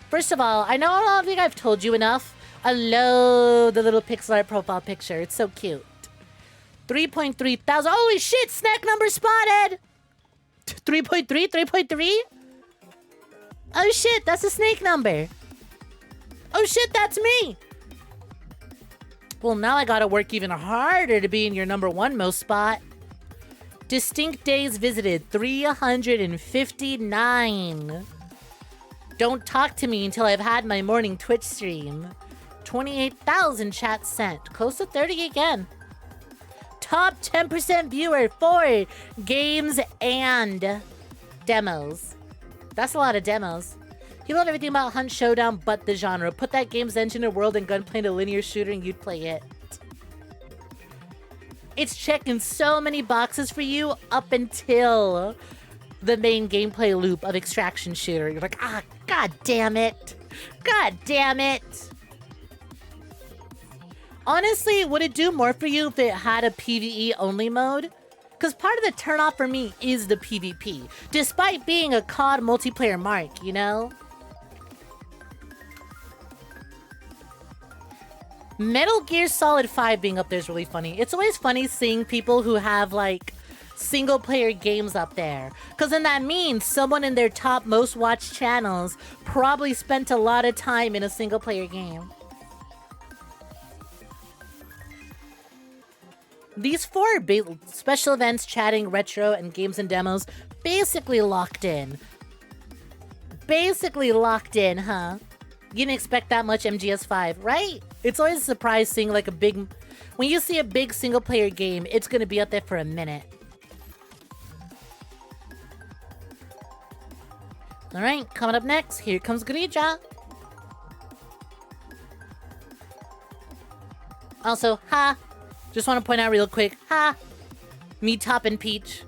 First of all, I know I don't think I've told you enough. I love the little pixel art profile picture. It's so cute. 3.3 thousand. Holy shit, Snek number spotted! 3.3? 3.3? Oh shit, that's a Snake number. Oh shit, that's me! Well, now I gotta work even harder to be in your #1 most spot. Distinct days visited, 359. Don't talk to me until I've had my morning Twitch stream. 28,000 chats sent. Close to 30 again. Top 10% viewer for games and demos. That's a lot of demos. You love everything about Hunt Showdown but the genre. Put that game's engine in a world and gunplay in a linear shooter and you'd play it. It's checking so many boxes for you up until the main gameplay loop of extraction shooter. You're like, ah, god damn it. God damn it. Honestly, would it do more for you if it had a PvE only mode? Because part of the turnoff for me is the PvP, despite being a COD multiplayer mark, you know? Metal Gear Solid 5 being up there is really funny. It's always funny seeing people who have, like, single-player games up there. Because then that means someone in their top most watched channels probably spent a lot of time in a single-player game. These 4 special events, chatting, retro, and games and demos, basically locked in. Basically locked in, huh? You didn't expect that much MGS5, right? It's always a surprise seeing like a big... When you see a big single-player game, it's gonna be up there for a minute. Alright, coming up next, here comes 𝐒𝐳𝐤. Also, ha! Just want to point out real quick, ha! Me topping Peach.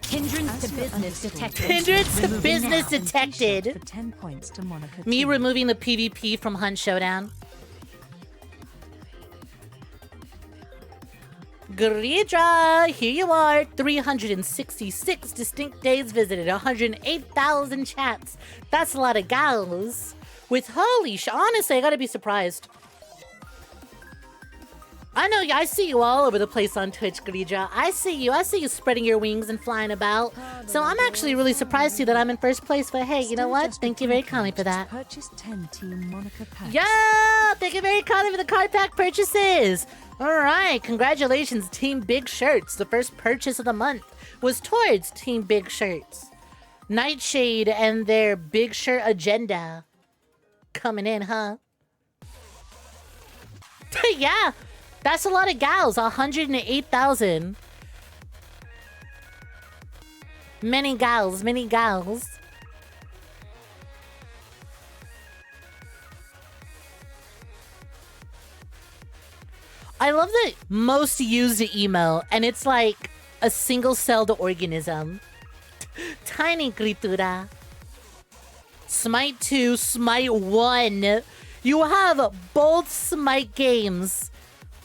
Hindrance to business detected. Hindrance to business detected. For 10 points to Monica Me 2. removing the PvP from Hunt Showdown. 𝐒𝐳𝐤, here you are. 366 distinct days visited, 108,000 chats. That's a lot of gals. With holy sh... Honestly, I gotta be surprised. I know, I see you all over the place on Twitch, 𝐒𝐳𝐤. I see you spreading your wings and flying about. So I'm actually really surprised to see that I'm in first place, but hey, you know what? Thank you very kindly for that. Purchase 10 Team Monica packs. Yeah! Thank you very kindly for the card pack purchases! Alright, congratulations, Team Big Shirts. The first purchase of the month was towards Team Big Shirts. Nightshade and their Big Shirt agenda. Coming in, huh? Yeah! That's a lot of gals, 108,000. Many gals, many gals. I love the most used email, and it's like a single-celled organism. Tiny criatura. Smite 2, Smite 1. You have both Smite games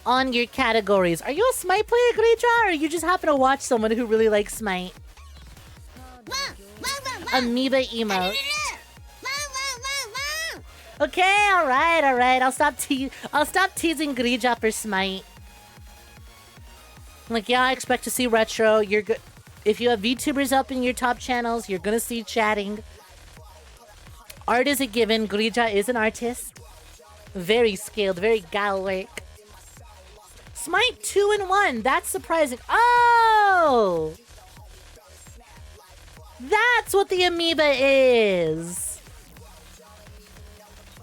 on your categories. Are you a Smite player, 𝐒𝐳𝐤, or you just happen to watch someone who really likes Smite? Amoeba emote. Okay, alright. I'll stop teasing 𝐒𝐳𝐤 for Smite. Like, yeah, I expect to see retro. You're good. If you have VTubers up in your top channels, you're gonna see chatting. Art is a given. 𝐒𝐳𝐤 is an artist. Very skilled, very gal work. Smite 2 and 1. That's surprising. Oh! That's what the amoeba is.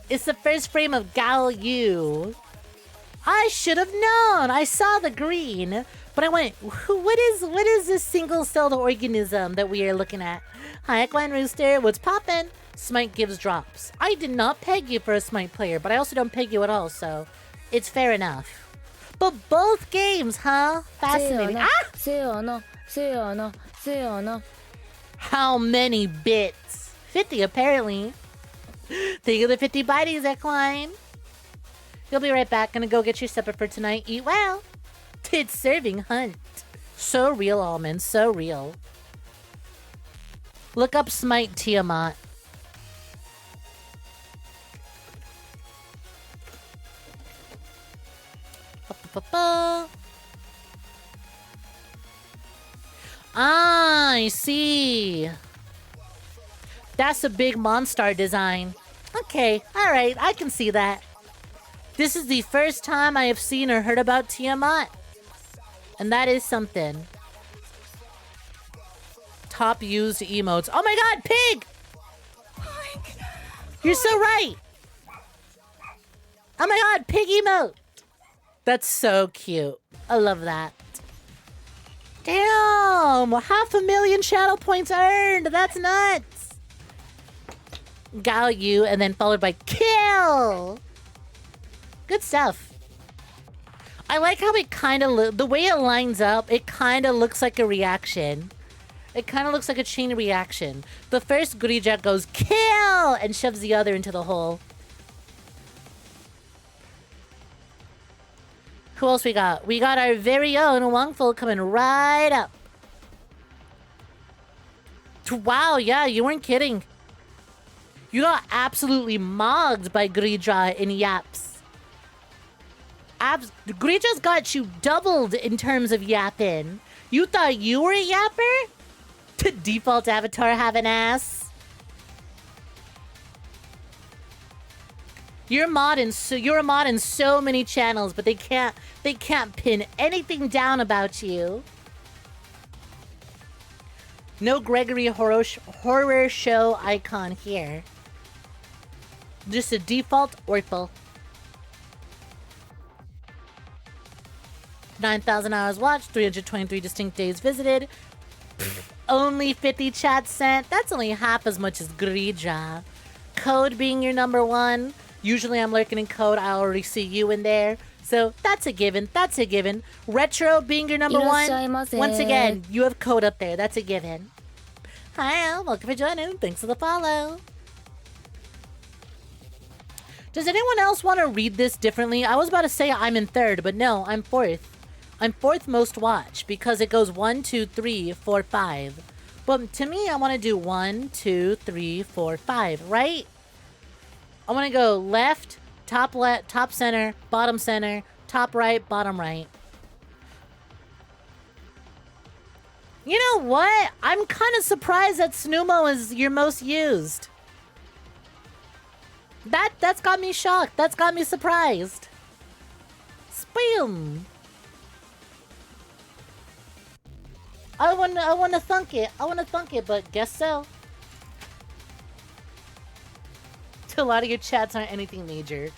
It's the first frame of 𝐿. I should have known. I saw the green, but I went, what is this single-celled organism that we are looking at? Hi, Equine Rooster. What's poppin'? Smite gives drops. I did not peg you for a Smite player, but I also don't peg you at all, so it's fair enough. But both games, huh? Fascinating. How many bits? 50, apparently. Think of the 50 bites, Equine. You'll be right back. Gonna go get your supper for tonight. Eat well. It's serving Hunt. So real, Almond. So real. Look up Smite Tiamat. Ah, I see. That's a big Monstar design. Okay, alright, I can see that. This is the first time I have seen or heard about Tiamat. And that is something. Top used emotes. Oh my god, Pig! You're so right! Oh my god, Pig emote! That's so cute. I love that. Damn! 500,000 shadow points earned! That's nuts! 𝐬 and then followed by kill! Good stuff. I like how it kind of the way it lines up, it kind of looks like a reaction. It kind of looks like a chain reaction. The first 𝐒𝐳𝐬 goes kill and shoves the other into the hole. Who else we got? We got our very own 𝐿 coming right up. Wow, yeah, you weren't kidding. You got absolutely mogged by 𝐒𝐳𝐬 in yaps. 𝐒𝐳𝐬's got you doubled in terms of yapping. You thought you were a yapper? To default avatar have an ass. You're a mod in so many channels, but they can't pin anything down about you. No Gregory horror show icon here. Just a default Orpal. 9,000 hours watched, 323 distinct days visited. Only 50 chats sent. That's only half as much as 𝐒𝐳𝐬. Code being your #1. Usually I'm lurking in code. I already see you in there. So that's a given. That's a given. Retro being your #1. Once again, you have code up there. That's a given. Hi, Al. Welcome for joining. Thanks for the follow. Does anyone else want to read this differently? I was about to say I'm in 3rd, but no, I'm 4th. I'm 4th most watched because it goes 1, 2, 3, 4, 5. But to me, I want to do 1, 2, 3, 4, 5, right? I want to go left, top center, top right, bottom right. You know what? I'm kind of surprised that 𝐿 is your most used. That's got me shocked. That's got me surprised. Spam. I wanna thunk it. I wanna thunk it, but guess so. A lot of your chats aren't anything major.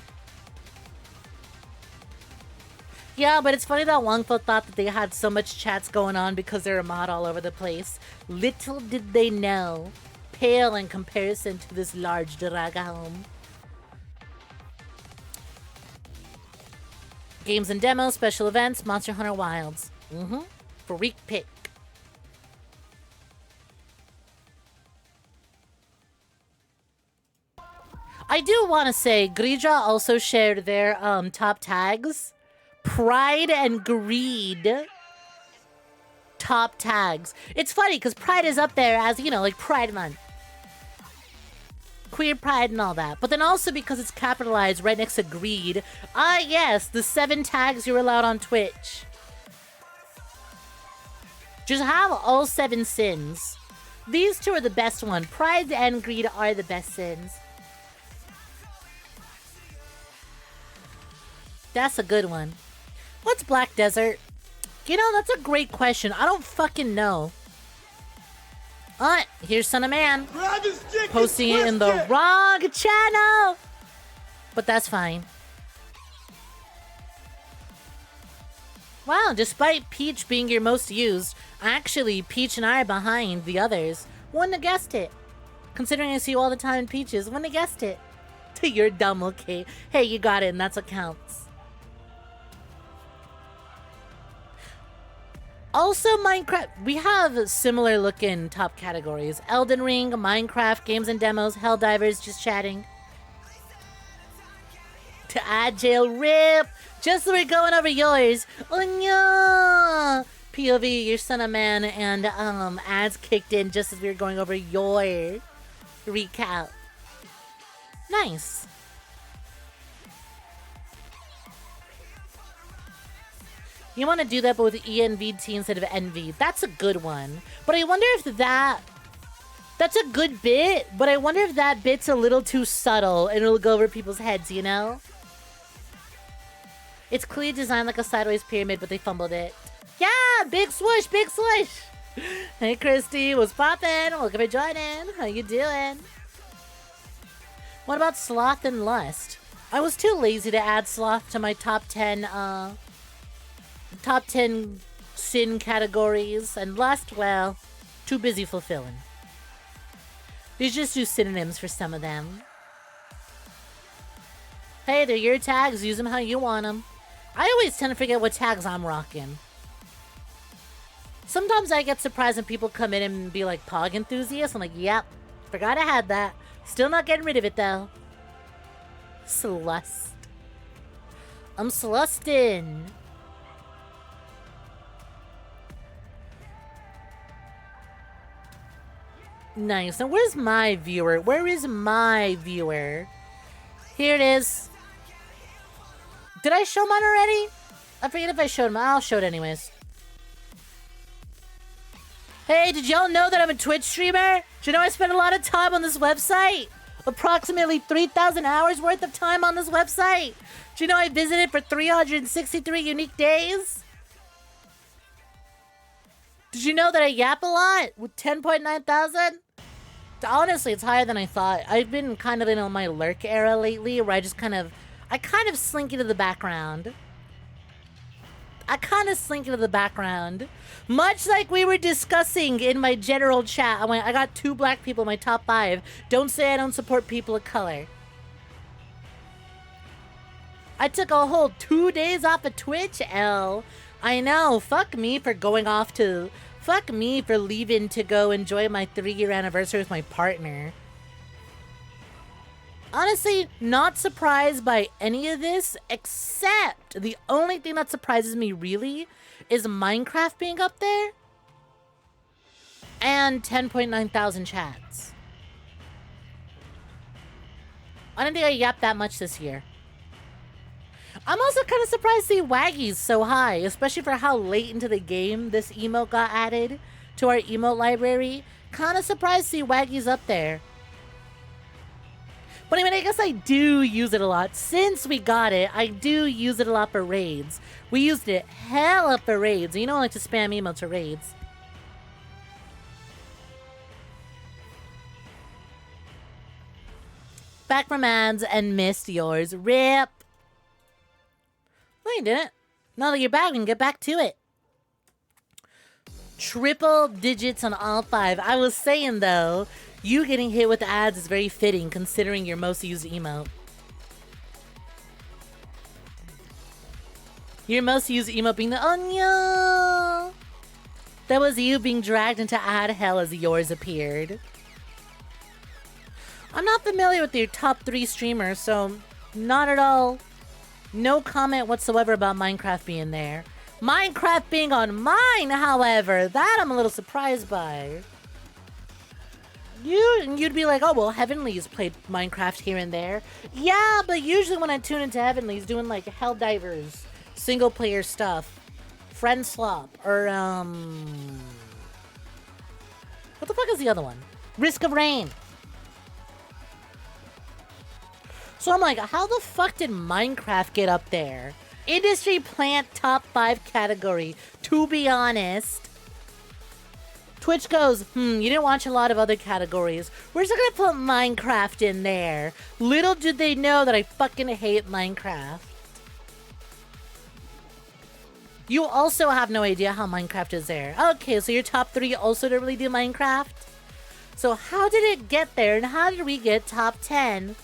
Yeah, but it's funny that 𝐿 thought that they had so much chats going on because they're a mod all over the place. Little did they know. Pale in comparison to this large Draga home. Games and demos, special events, Monster Hunter Wilds. Freak pick. I do want to say, 𝐒𝐳𝐬 also shared their top tags. Pride and Greed top tags. It's funny because Pride is up there as, you know, like Pride Month. Queer Pride and all that. But then also because it's capitalized right next to Greed. Ah, yes, the 7 tags you're allowed on Twitch. Just have all 7 sins. These two are the best one. Pride and Greed are the best sins. That's a good one. What's Black Desert? You know, that's a great question. I don't fucking know. Here's Son of Man. Posting it in the wrong channel. But that's fine. Wow, despite Peach being your most used, actually, Peach and I are behind the others. Wouldn't have guessed it. Considering I see you all the time in Peaches, wouldn't have guessed it. You're dumb, okay? Hey, you got it, and that's what counts. Also, Minecraft. We have similar looking top categories. Elden Ring, Minecraft, games and demos, Helldivers, just chatting. To add jail, rip. Just so we're going over yours. Oh no! POV, your son of man, and ads kicked in just as we were going over your recap. Nice. You want to do that, but with ENVT instead of NV. That's a good one. But I wonder if that's a good bit, but I wonder if that bit's a little too subtle and it'll go over people's heads, you know? It's clearly designed like a sideways pyramid, but they fumbled it. Yeah, big swoosh, big swoosh. Hey, Christy, what's poppin'? Welcome to joining. How you doing? What about sloth and lust? I was too lazy to add sloth to my top 10 sin categories, and lust, well, too busy fulfilling. You just do synonyms for some of them. Hey, they're your tags. Use them how you want them. I always tend to forget what tags I'm rocking. Sometimes I get surprised when people come in and be like, Pog enthusiast? I'm like, yep, forgot I had that. Still not getting rid of it, though. Slust. I'm slustin'. Nice. Now, where's my viewer? Where is my viewer? Here it is. Did I show mine already? I forget if I showed him. I'll show it anyways. Hey, did y'all know that I'm a Twitch streamer? Do you know I spend a lot of time on this website? Approximately 3,000 hours worth of time on this website. Do you know I visited for 363 unique days? Did you know that I yap a lot with 10.9 thousand? Honestly, it's higher than I thought. I've been kind of in my lurk era lately where I kind of slink into the background. Much like we were discussing in my general chat. I got 2 black people in my top 5. Don't say I don't support people of color. I took a whole 2 days off of Twitch, L. I know, fuck me for going off to... Fuck me for leaving to go enjoy my 3-year anniversary with my partner. Honestly, not surprised by any of this, except the only thing that surprises me really is Minecraft being up there and 10.9 thousand chats. I don't think I yapped that much this year. I'm also kind of surprised to see Waggy's so high, especially for how late into the game this emote got added to our emote library. Kind of surprised to see Waggy's up there. But I mean, I guess I do use it a lot. Since we got it, I do use it a lot for raids. We used it hella for raids. You know I like to spam emotes to raids. Back from ads and missed yours. RIP. No, you didn't. Now that you're back, we can get back to it. Triple digits on all 5. I was saying, though, you getting hit with ads is very fitting considering your most used emote. Your most used emote being the Anya. That was you being dragged into ad hell as yours appeared. I'm not familiar with your top 3 streamers, so not at all. No comment whatsoever about Minecraft being there. Minecraft being on mine, however, that I'm a little surprised by. You'd be like, oh, well, Heavenly's played Minecraft here and there. Yeah, but usually when I tune into Heavenly's doing like Helldivers, single player stuff, Friend Slop, or what the fuck is the other one? Risk of Rain. So I'm like, how the fuck did Minecraft get up there? Industry plant top 5 category, to be honest. Twitch goes, you didn't watch a lot of other categories. We're just gonna put Minecraft in there. Little did they know that I fucking hate Minecraft. You also have no idea how Minecraft is there. Okay, so your top 3 also don't really do Minecraft? So how did it get there, and how did we get top 10?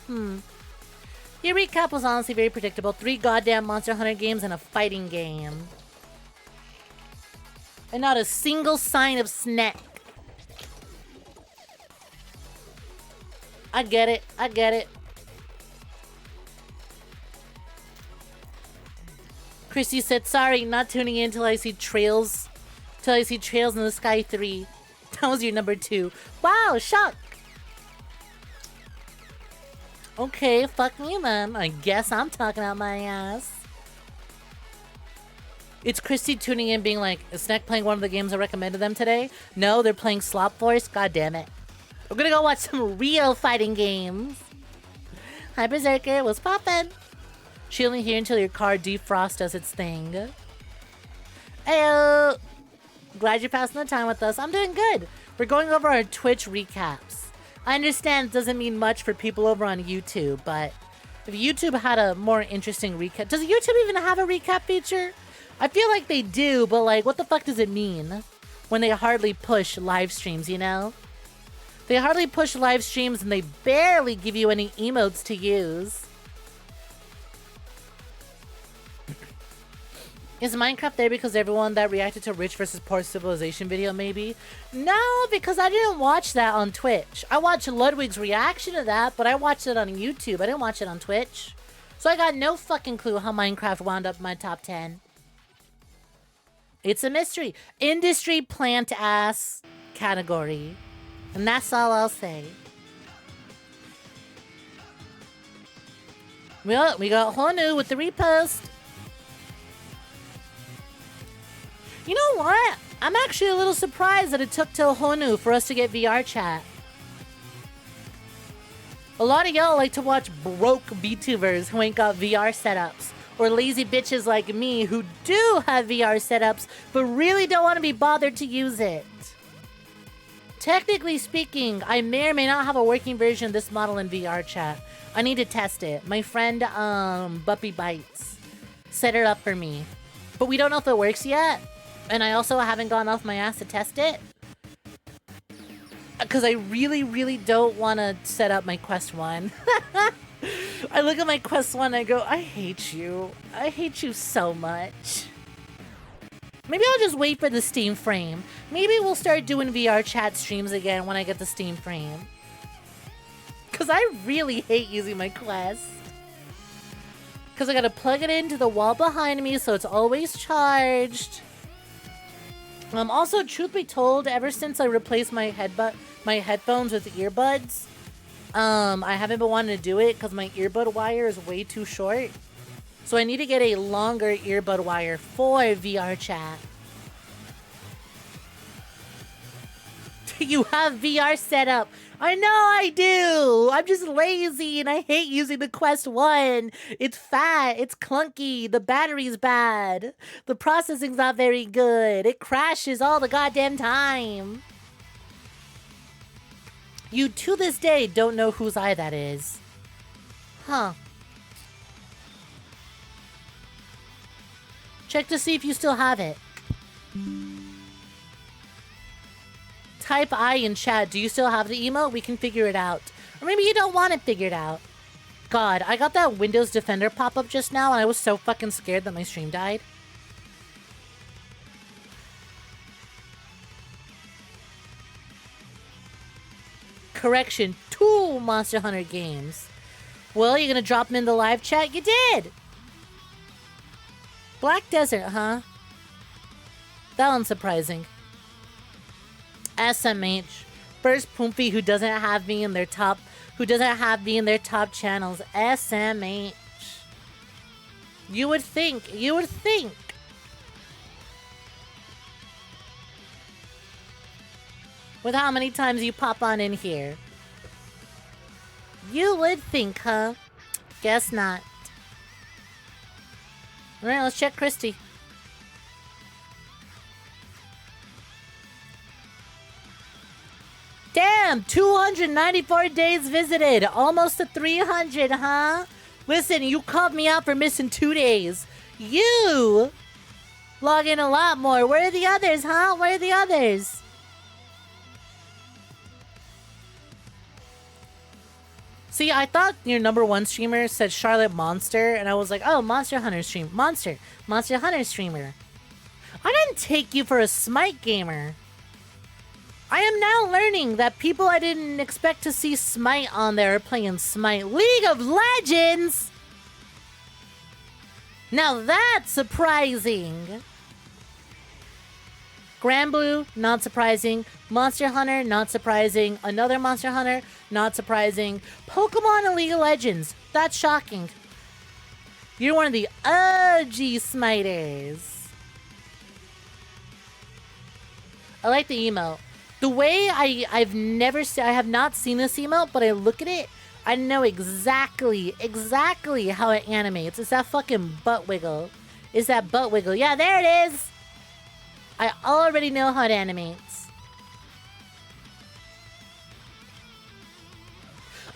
Your recap was honestly very predictable. 3 goddamn Monster Hunter games and a fighting game. And not a single sign of Snek. I get it. I get it. Christy said, sorry, not tuning in until I see trails Till I see Trails in the Sky 3. That was your number 2. Wow, shock! Okay, fuck me then. I guess I'm talking out my ass. It's Christy tuning in being like, is Snek playing one of the games I recommended them today? No, they're playing Slop Force? God damn it. We're gonna go watch some real fighting games. Hi, Berserker. What's poppin'? Chilling here until your car defrost does its thing. Heyo! Glad you're passing the time with us. I'm doing good. We're going over our Twitch recaps. I understand it doesn't mean much for people over on YouTube, but if YouTube had a more interesting recap... Does YouTube even have a recap feature? I feel like they do, but like, what the fuck does it mean? When they hardly push live streams, you know? They hardly push live streams and they barely give you any emotes to use. Is Minecraft there because everyone that reacted to Rich vs. Poor Civilization video, maybe? No, because I didn't watch that on Twitch. I watched Ludwig's reaction to that, but I watched it on YouTube. I didn't watch it on Twitch. So I got no fucking clue how Minecraft wound up in my top 10. It's a mystery. Industry plant ass category. And that's all I'll say. Well, we got Honu with the repost. You know what? I'm actually a little surprised that it took till Honu for us to get VR chat. A lot of y'all like to watch broke VTubers who ain't got VR setups. Or lazy bitches like me who do have VR setups but really don't want to be bothered to use it. Technically speaking, I may or may not have a working version of this model in VR chat. I need to test it. My friend, Buppy Bites, set it up for me. But we don't know if it works yet. And I also haven't gone off my ass to test it. Because I really, really don't want to set up my Quest 1. I look at my Quest 1 and I go, I hate you. I hate you so much. Maybe I'll just wait for the Steam frame. Maybe we'll start doing VR chat streams again when I get the Steam frame. Because I really hate using my Quest. Because I gotta plug it into the wall behind me so it's always charged. Also, truth be told, ever since I replaced my headphones with earbuds, I haven't been wanting to do it because my earbud wire is way too short. So I need to get a longer earbud wire for VR chat. You have VR set up. I know I do. I'm just lazy and I hate using the Quest 1. It's fat. It's clunky. The battery's bad. The processing's not very good. It crashes all the goddamn time. You, to this day, don't know whose eye that is. Huh. Check to see if you still have it. Type I in chat. Do you still have the emote? We can figure it out. Or maybe you don't want it figured out. God, I got that Windows Defender pop-up just now and I was so fucking scared that my stream died. Correction, 2 Monster Hunter games. Well, you're gonna drop them in the live chat? You did! Black Desert, huh? That one's surprising. SMH. First Poomfy who doesn't have me in their top channels. SMH. You would think. With how many times you pop on in here. You would think, huh? Guess not. Alright, let's check Christy. Damn, 294 days visited. Almost to 300, huh? Listen, you called me out for missing 2 days. You log in a lot more. Where are the others, huh? Where are the others? See, I thought your #1 streamer said Charlotte Monster, and I was like, oh, Monster Hunter stream. Monster Hunter streamer. I didn't take you for a Smite gamer. I am now learning that people I didn't expect to see Smite on there are playing Smite. League of Legends! Now that's surprising. Granblue, not surprising. Monster Hunter, not surprising. Another Monster Hunter, not surprising. Pokemon and League of Legends, that's shocking. You're one of the OG smiters. I like the emote. The way I have not seen this emote, but I look at it, I know exactly how it animates. It's that fucking butt wiggle. It's that butt wiggle. Yeah, there it is. I already know how it animates.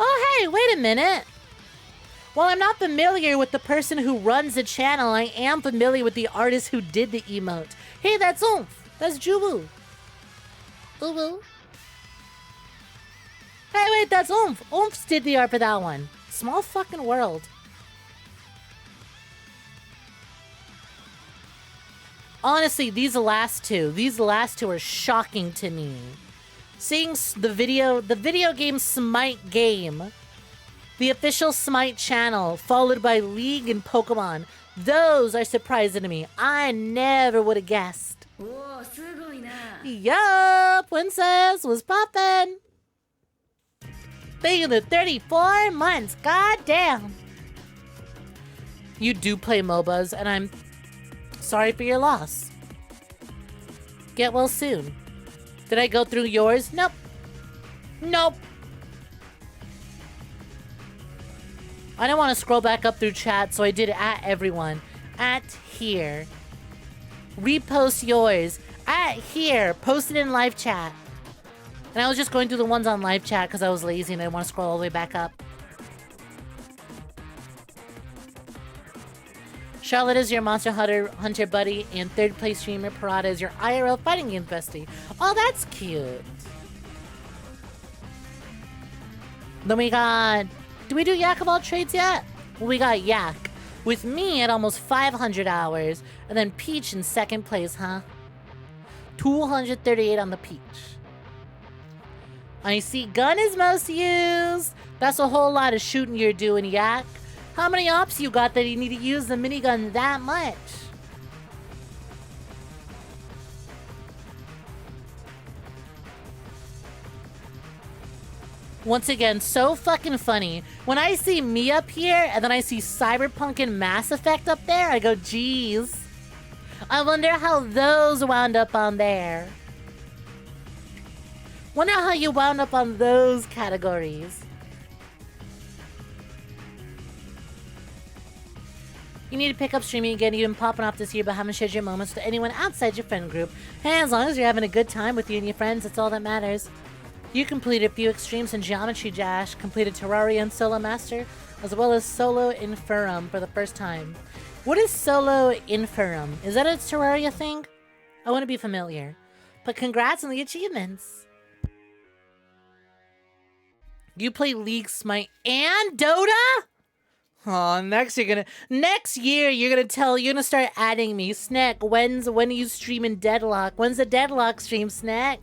Oh, hey, wait a minute. While I'm not familiar with the person who runs the channel, I am familiar with the artist who did the emote. Hey, that's Oomph. That's Jubu. Uwu. Hey, wait, that's Oomph. Oomph did the art for that one. Small fucking world. Honestly, these last two are shocking to me. Seeing the video game Smite game, the official Smite channel, followed by League and Pokemon, those are surprising to me. I never would have guessed. Yup, Princess was poppin'. Thank you to 34 months, goddamn. You do play MOBAs, and I'm sorry for your loss. Get well soon. Did I go through yours? Nope. Nope. I don't want to scroll back up through chat, so I did at everyone. At here. Repost yours. At here. Post it in live chat. And I was just going through the ones on live chat because I was lazy and I didn't want to scroll all the way back up. Charlotte is your Monster Hunter buddy, and third place streamer Parada is your IRL fighting game bestie. Oh, that's cute. Then we got... Do we do Yak of all trades yet? Well, we got Yak. With me at almost 500 hours, and then Peach in second place, huh? 238 on the Peach. I see gun is most used. That's a whole lot of shooting you're doing, Yak. How many ops you got that you need to use the minigun that much? Once again, so fucking funny. When I see me up here and then I see Cyberpunk and Mass Effect up there, I go, geez. I wonder how those wound up on there. Wonder how you wound up on those categories. You need to pick up streaming again. You've been popping off this year but haven't shared your moments to anyone outside your friend group. Hey, as long as you're having a good time with you and your friends, that's all that matters. You completed a few extremes in Geometry Dash, completed Terraria and Solo Master, as well as Solo Inferum for the first time. What is Solo Inferum? Is that a Terraria thing? I want to be familiar. But congrats on the achievements. You play League, Smite, and Dota? Oh, next year you're gonna start adding me. Snek, when are you streaming Deadlock? When's the Deadlock stream, Snek?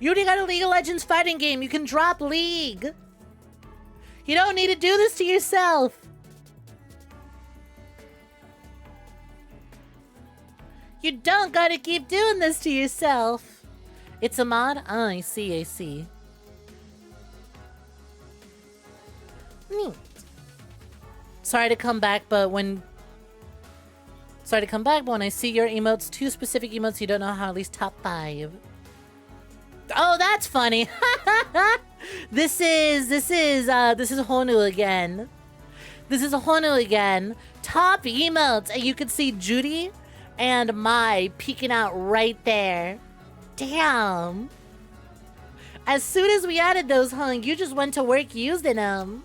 You already got a League of Legends fighting game. You can drop League. You don't need to do this to yourself. You don't gotta keep doing this to yourself. It's a mod? Oh, I see. Neat. Sorry to come back, but when I see your emotes, 2 specific emotes, you don't know how, at least top 5. Oh, that's funny. This is Honu again. This is Honu again. Top emotes, and you can see Judy and Mai peeking out right there. Damn. As soon as we added those, you just went to work using them.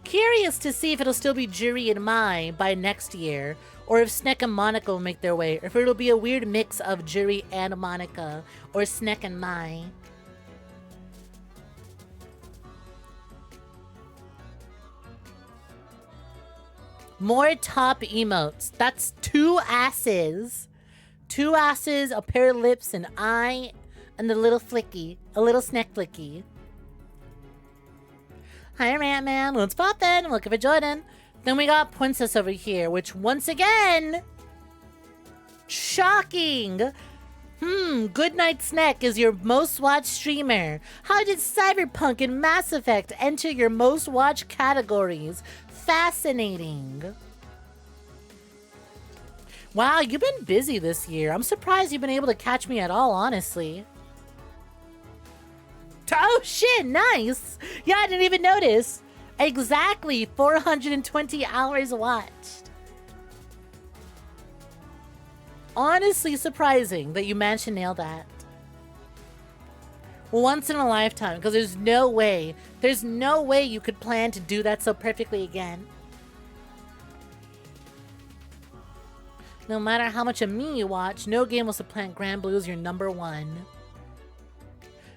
Curious to see if it'll still be Jury and Mai by next year, or if Snek and Monica will make their way, or if it'll be a weird mix of Jury and Monica, or Snek and Mai. More top emotes. That's 2 asses. 2 asses, a pair of lips, an eye, and a little flicky. A little Snek flicky. Hi, Rantman. Let's pop in. Looking for Jordan. Then we got Princess over here, which once again Shocking! GoodnightSnek is your most watched streamer. How did Cyberpunk and Mass Effect enter your most watched categories? Fascinating. Wow, you've been busy this year. I'm surprised you've been able to catch me at all, honestly. Oh shit, nice! Yeah, I didn't even notice. Exactly 420 hours watched. Honestly surprising that you managed to nail that. Once in a lifetime, because there's no way you could plan to do that so perfectly again. No matter how much of me you watch, no game will supplant Grand Blue as your #1.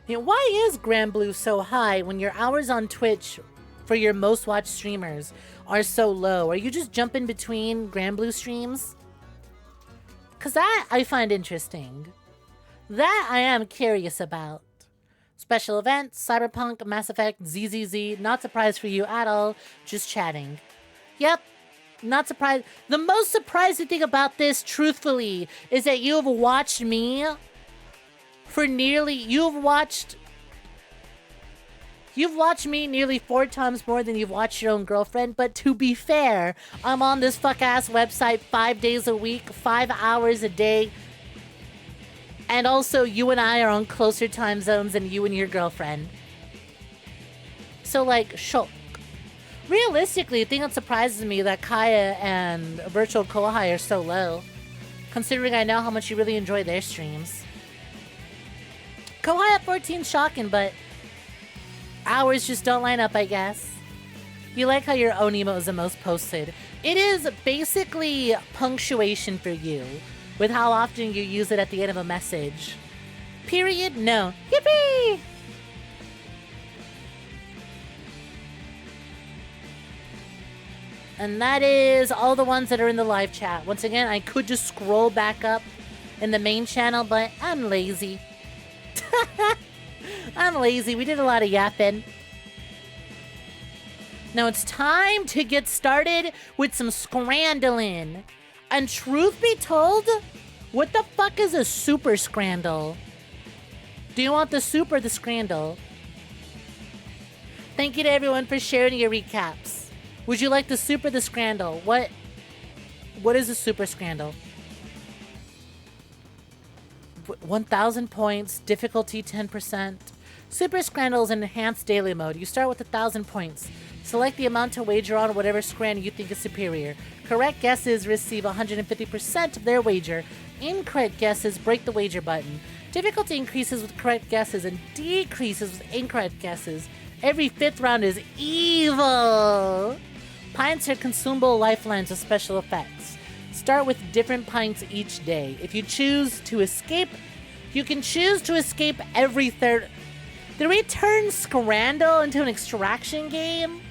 You know, why is Grand Blue so high when your hours on Twitch for your most watched streamers are so low? Are you just jumping between Grand Blue streams? Because that I find interesting. That I am curious about. Special events, Cyberpunk, Mass Effect, 𝐒𝐳, not surprised for you at all. Just chatting. Yep, not surprised. The most surprising thing about this, truthfully, is that you have watched me for nearly... You've watched me nearly 4 times more than you've watched your own girlfriend, but to be fair, I'm on this fuck-ass website 5 days a week, 5 hours a day, and also you and I are on closer time zones than you and your girlfriend. So, like, shock. Realistically, the thing that surprises me that 𝐒𝐤 and Virtual 𝐒𝐤 are so low, considering I know how much you really enjoy their streams. 𝐒𝐤 at 14 shocking, but hours just don't line up, I guess. You like how your own emote is the most posted. It is basically punctuation for you, with how often you use it at the end of a message. Period? No. Yippee! And that is all the ones that are in the live chat. Once again, I could just scroll back up in the main channel, but I'm lazy. I'm lazy. We did a lot of yapping. Now it's time to get started with some scrandling. And truth be told, what the fuck is a super scrandle? Do you want the soup or the scrandle? Thank you to everyone for sharing your recaps. Would you like the soup or the scrandle? What is a super scrandle? 1,000 points, difficulty 10%. Super Scrandle is an enhanced daily mode. You start with 1,000 points. Select the amount to wager on whatever scrandle you think is superior. Correct guesses receive 150% of their wager. Incorrect guesses break the wager button. Difficulty increases with correct guesses and decreases with incorrect guesses. Every 5th round is evil. Pints are consumable lifelines with special effects. Start with different pints each day. If you choose to escape, you can choose to escape every third. Did we turn Scrandle into an extraction game?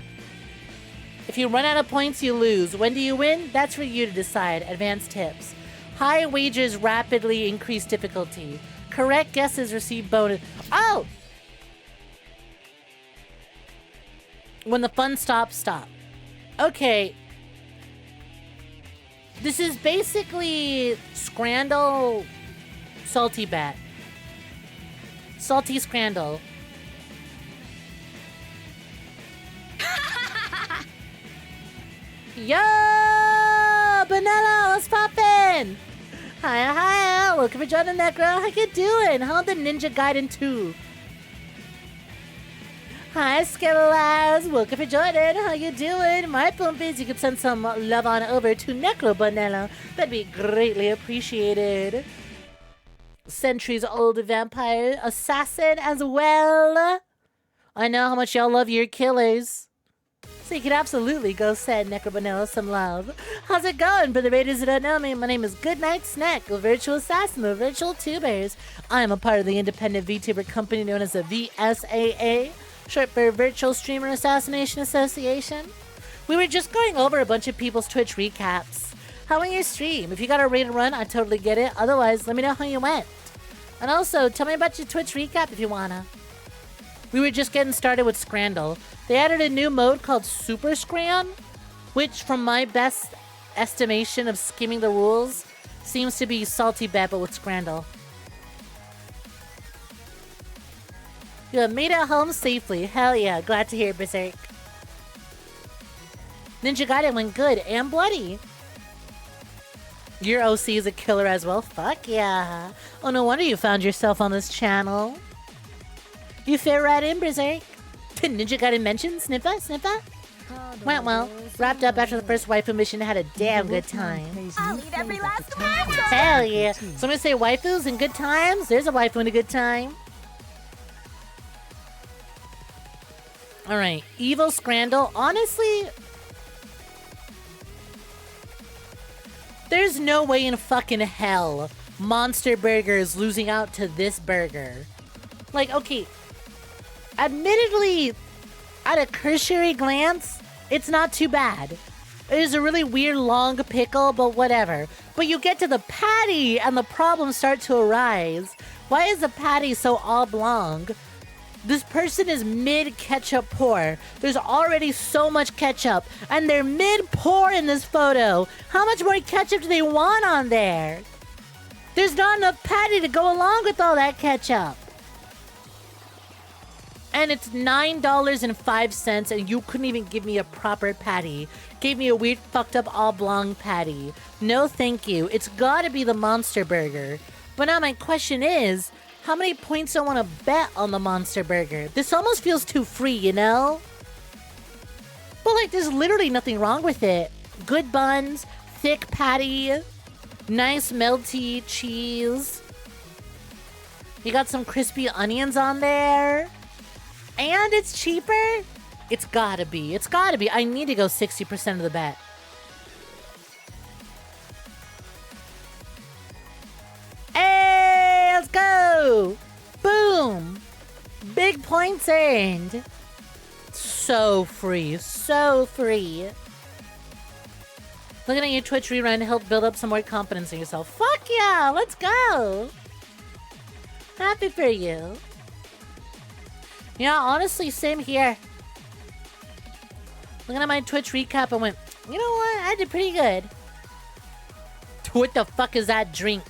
If you run out of points, you lose. When do you win? That's for you to decide. Advanced tips. High wagers rapidly increase difficulty. Correct guesses receive bonus. Oh! When the fun stops, stop. Okay. This is basically Scrandle Salty Bat. Salty Scrandle. Yo! Banana, what's poppin'? Hi, welcome for joining Necro. How you doing? How the Ninja Gaiden 2? Hi, Skelelas, welcome for joining. How you doing? My pumpies, you can send some love on over to Necro Banana. That'd be greatly appreciated. Centuries old vampire assassin as well. I know how much y'all love your killers. So you can absolutely go send Necrobanella some love. How's it going, brother raiders who don't know me? My name is GoodnightSnek, a virtual assassin of virtual tubers. I am a part of the independent VTuber company known as the VSAA, short for Virtual Streamer Assassination Association. We were just going over a bunch of people's Twitch recaps. How went your stream? If you got a raid and run, I totally get it. Otherwise, let me know how you went. And also, tell me about your Twitch recap if you wanna. We were just getting started with Scrandle. They added a new mode called Super Scran, which from my best estimation of skimming the rules, Seems to be salty bet, but with scrandle. You have made it home safely. Hell yeah. Glad to hear it, Berserk. Ninja Gaiden went good and bloody. Your OC is a killer as well. Fuck yeah. Oh, no wonder you found yourself on this channel. You fit right in, Berserk. Ninja Gaiden mentioned? Sniffa? Sniffa? Went well. Wrapped up after the first waifu mission. Had a damn good time. I'll eat every last one. Hell yeah. So I'm gonna say waifus and good times. There's a waifu and a good time. Alright. Evil Scrandle. Honestly, there's no way in fucking hell Monster Burger is losing out to this burger. Like, okay. Admittedly, at a cursory glance, it's not too bad. It is a really weird long pickle, but whatever. But you get to the patty and the problems start to arise. Why is the patty so oblong? This person is mid-ketchup pour. There's already so much ketchup, and they're mid-pour in this photo. How much more ketchup do they want on there? There's not enough patty to go along with all that ketchup. And it's $9.05, and you couldn't even give me a proper patty. Gave me a weird, fucked up oblong patty. No thank you. It's gotta be the Monster Burger. But now my question is, how many points do I want to bet on the Monster Burger? This almost feels too free, you know? But like, there's literally nothing wrong with it. Good buns, thick patty, nice melty cheese. You got some crispy onions on there. And it's cheaper? It's gotta be. It's gotta be. I need to go 60% of the bet. Hey, let's go! Boom! Big points earned. So free. So free. Looking at your Twitch rerun to help build up some more confidence in yourself. Fuck yeah! Let's go! Happy for you. Yeah, honestly, same here. Looking at my Twitch recap, I went, you know what? I did pretty good. What the fuck is that drink?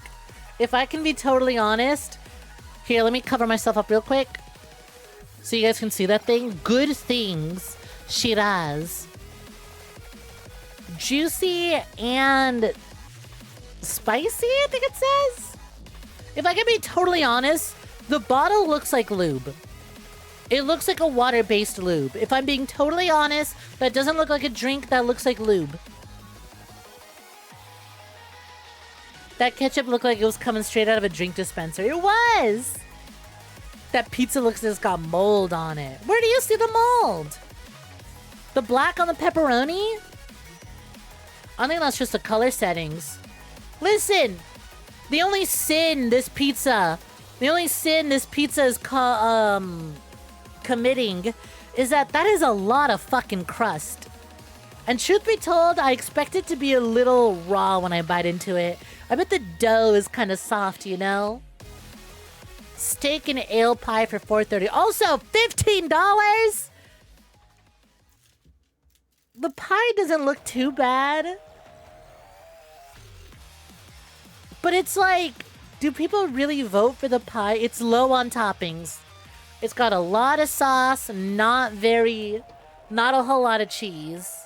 If I can be totally honest, here, let me cover myself up real quick so you guys can see that thing. Good Things Shiraz. Juicy and spicy, I think it says. If I can be totally honest, the bottle looks like lube. It looks like a water-based lube. If I'm being totally honest, that doesn't look like a drink, that looks like lube. That ketchup looked like it was coming straight out of a drink dispenser. It was! That pizza looks like it's got mold on it. Where do you see the mold? The black on the pepperoni? I think that's just the color settings. Listen! The only sin this pizza is committing is that is a lot of fucking crust. And truth be told, I expect it to be a little raw when I bite into it. I bet the dough is kind of soft, you know? Steak and ale pie for $4.30. Also, $15! The pie doesn't look too bad. But it's like, do people really vote for the pie? It's low on toppings. It's got a lot of sauce, not a whole lot of cheese.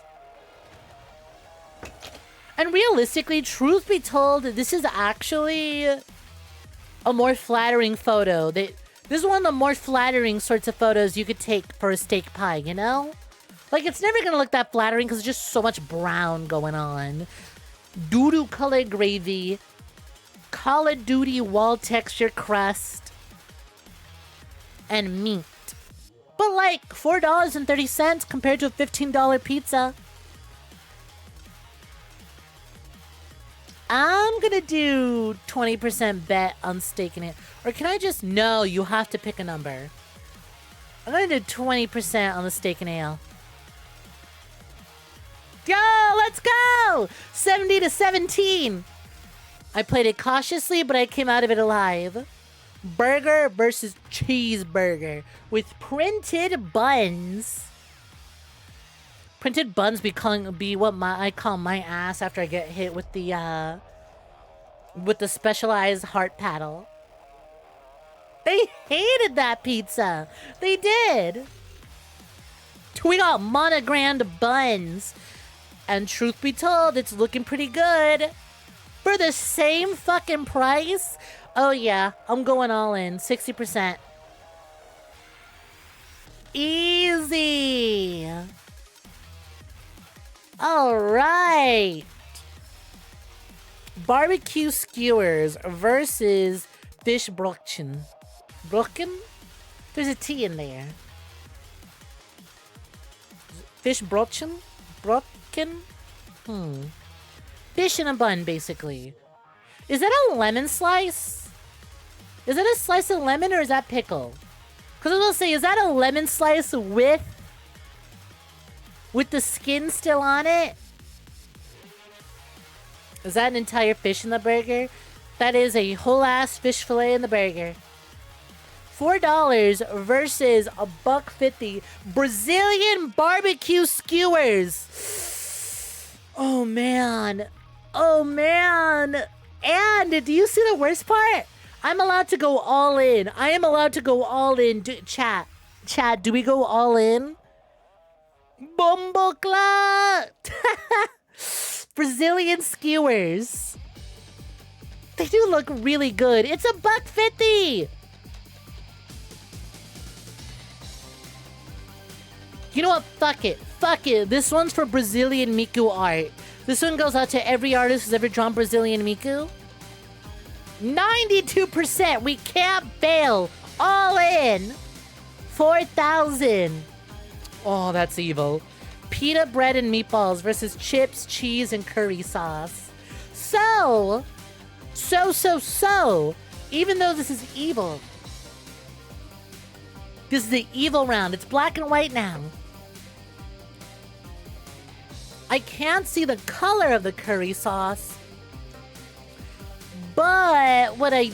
And realistically, truth be told, this is actually a more flattering photo. This is one of the more flattering sorts of photos you could take for a steak pie, you know? Like, it's never gonna look that flattering because there's just so much brown going on. Doo-doo colored gravy. Call of Duty wall texture crust. And meat. But like $4.30 compared to a $15 pizza. I'm gonna do 20% bet on steak in it. Or can I just... No, you have to pick a number. I'm gonna do 20% on the steak and ale. Go! Let's go! 70 to 17. I played it cautiously, but I came out of it alive. Burger versus cheeseburger with printed buns. Printed buns be what I call my ass after I get hit with the with the specialized heart paddle. They hated that pizza. They did. We got monogrammed buns. And truth be told, it's looking pretty good. For the same fucking price? Oh yeah, I'm going all in. 60%. Easy. All right. Barbecue skewers versus fish brochen. Brochen? There's a T in there. Fish brochen? Brochen? Fish in a bun, basically. Is that a lemon slice? Is that a slice of lemon or is that pickle? Because I was gonna say, is that a lemon slice with the skin still on it? Is that an entire fish in the burger? That is a whole ass fish fillet in the burger. $4 versus $1.50. Brazilian barbecue skewers. Oh man. Oh man. And do you see the worst part? I'm allowed to go all in. I am allowed to go all in. Chat, do we go all in? Bomboclat! Brazilian skewers. They do look really good. It's $1.50. You know what? Fuck it. Fuck it. This one's for Brazilian Miku art. This one goes out to every artist who's ever drawn Brazilian Miku. 92%. We can't fail. All in. 4,000. Oh, that's evil. Pita bread and meatballs versus chips, cheese, and curry sauce. So, even though this is evil, this is the evil round. It's black and white now. I can't see the color of the curry sauce. But what I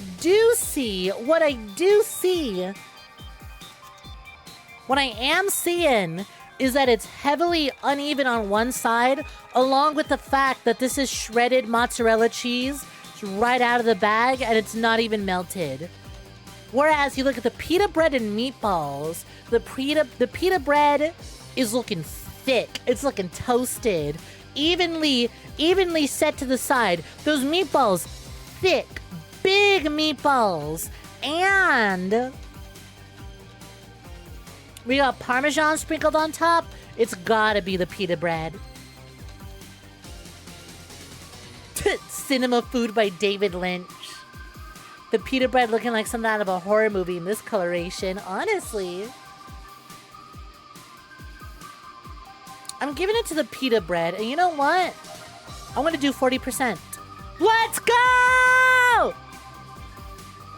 am seeing is that it's heavily uneven on one side, along with the fact that this is shredded mozzarella cheese. It's right out of the bag and it's not even melted. Whereas you look at the pita bread and meatballs, the pita bread is looking thick. It's looking toasted, evenly set to the side. Those meatballs, thick, big meatballs, and we got Parmesan sprinkled on top. It's gotta be the pita bread. Cinema food by David Lynch. The pita bread looking like something out of a horror movie in this coloration, honestly. I'm giving it to the pita bread, and you know what? I'm gonna do 40%. Let's go!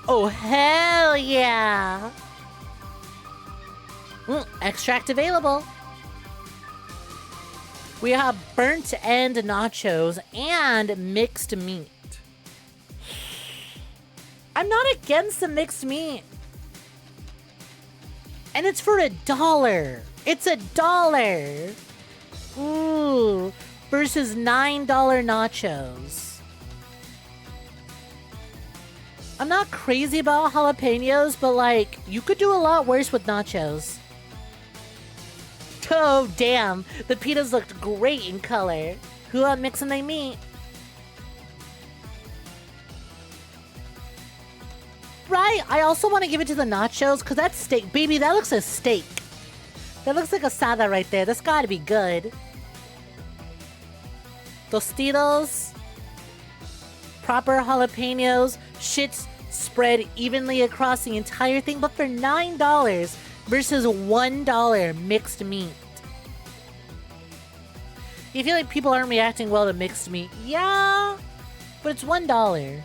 Oh, hell yeah! Extract available. We have burnt end nachos and mixed meat. I'm not against the mixed meat. And it's for $1. It's $1. Ooh. Versus $9 nachos. I'm not crazy about jalapenos, but like, you could do a lot worse with nachos. Oh, damn. The pitas looked great in color. Who out mixing they meat? Right, I also want to give it to the nachos, because that's steak. Baby, that looks like a steak. That looks like asada right there. That's gotta be good. Tostitos. Proper jalapenos. Shits spread evenly across the entire thing, but for $9 versus $1 mixed meat. You feel like people aren't reacting well to mixed meat? Yeah, but it's $1.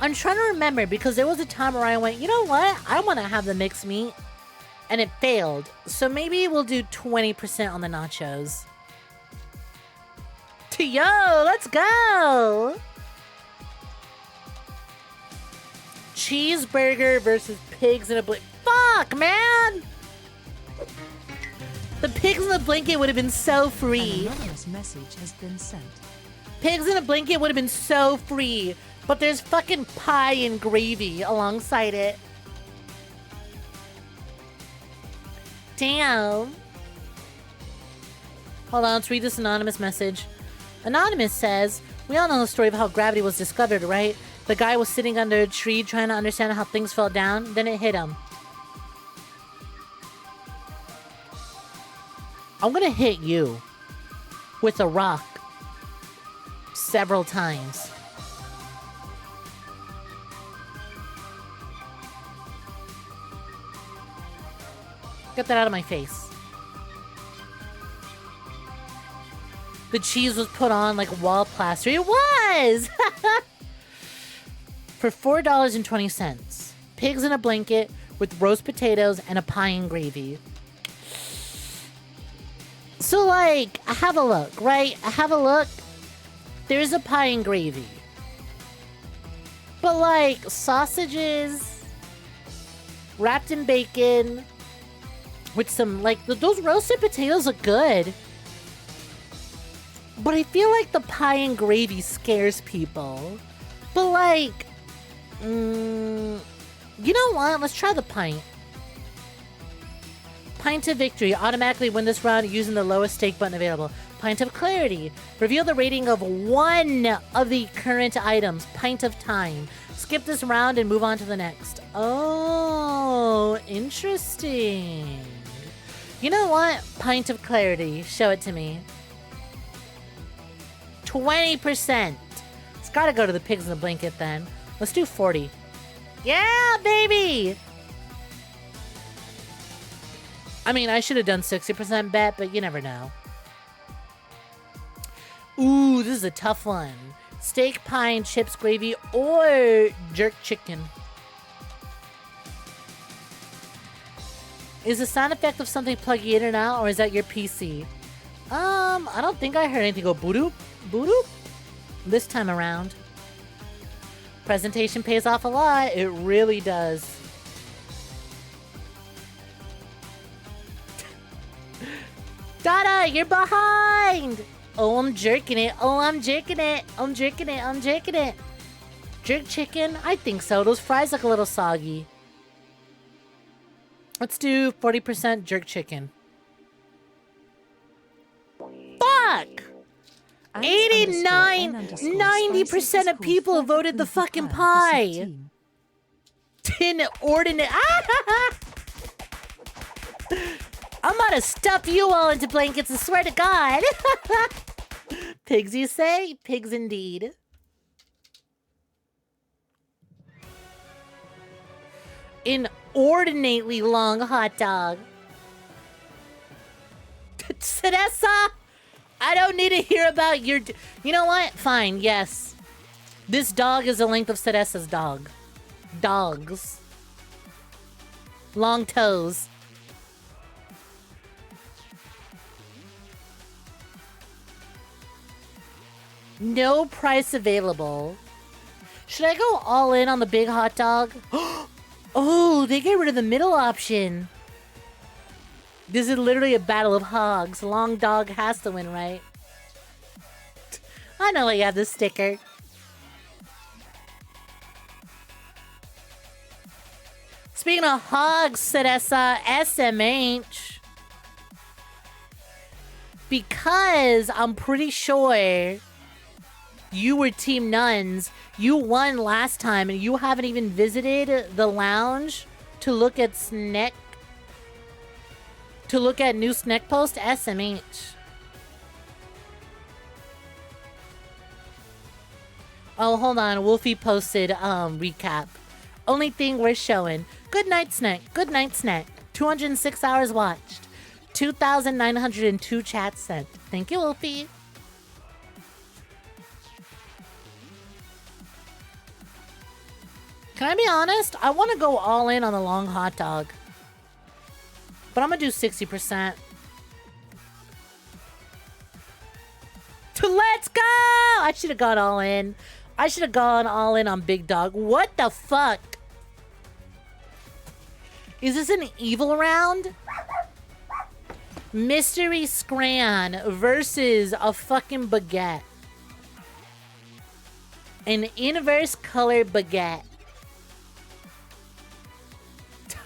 I'm trying to remember, because there was a time where I went, you know what? I want to have the mixed meat. And it failed. So maybe we'll do 20% on the nachos. Yo, let's go! Cheeseburger versus pigs in a blanket. Fuck, man! The pigs in the blanket would have been so free. An anonymous message has been sent. Pigs in a blanket would have been so free, but there's fucking pie and gravy alongside it. Damn. Hold on, let's read this anonymous message. Anonymous says, we all know the story of how gravity was discovered, right? The guy was sitting under a tree trying to understand how things fell down, then it hit him. I'm gonna hit you with a rock several times. Get that out of my face. The cheese was put on like wall plaster. It was! For $4.20. Pigs in a blanket with roast potatoes and a pie and gravy. So, like, have a look, right? Have a look. There's a pie and gravy. But, like, sausages wrapped in bacon with some, like, those roasted potatoes look good. But I feel like the pie and gravy scares people. But, like, you know what? Let's try the pint. Pint of victory. Automatically win this round using the lowest stake button available. Pint of clarity. Reveal the rating of one of the current items. Pint of time. Skip this round and move on to the next. Oh, interesting. You know what? Pint of clarity. Show it to me. 20%. It's gotta go to the pigs in the blanket then. Let's do 40. Yeah, baby! I mean, I should have done 60% bet, but you never know. Ooh, this is a tough one. Steak, pie, and chips, gravy, or jerk chicken. Is the sound effect of something plugging in and out, or is that your PC? I don't think I heard anything go boo-doop, boo-doop this time around. Presentation pays off a lot. It really does. Dada, you're behind! Oh, I'm jerking it. Oh, I'm jerking it. I'm jerking it. I'm jerking it. Jerk chicken? I think so. Those fries look a little soggy. Let's do 40% jerk chicken. Fuck! 90% of people have voted the fucking pie. Inordinate. I'm gonna stuff you all into blankets, I swear to God. Pigs, you say? Pigs indeed. Inordinately long hot dog. Sedessa, I don't need to hear about your... You know what? Fine, yes. This dog is the length of Sedessa's dog. Dogs. Long toes. No price available. Should I go all in on the big hot dog? Oh, they get rid of the middle option. This is literally a battle of hogs. Long dog has to win, right? I know why you have this sticker. Speaking of hogs, Sedessa, SMH. Because I'm pretty sure you were Team Nuns. You won last time and you haven't even visited the lounge to look at Snek. To look at new Snek post, SMH. Oh, hold on. Wolfie posted recap. Only thing we're showing. GoodnightSnek. GoodnightSnek. 206 hours watched. 2,902 chats sent. Thank you, Wolfie. Can I be honest? I want to go all in on the long hot dog. But I'm going to do 60%. Let's go! I should have gone all in. I should have gone all in on Big Dog. What the fuck? Is this an evil round? Mystery Scran versus a fucking baguette. An inverse color baguette.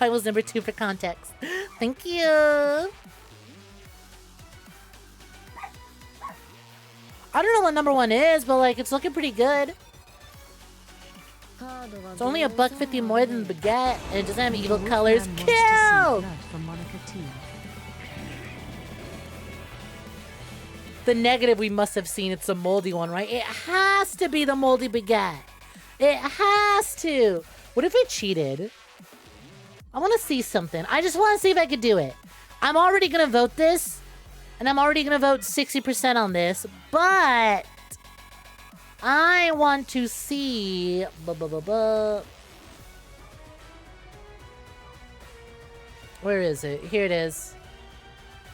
I was number 2 for context. Thank you. I don't know what number 1 is, but like it's looking pretty good. It's only $1.50 more than the baguette, and it doesn't have evil colors. Kill! The negative we must have seen, it's a moldy one, right? It has to be the moldy baguette. It has to. What if it cheated? I want to see something. I just want to see if I could do it. I'm already going to vote this, and I'm already going to vote 60% on this, but I want to see... Where is it? Here it is.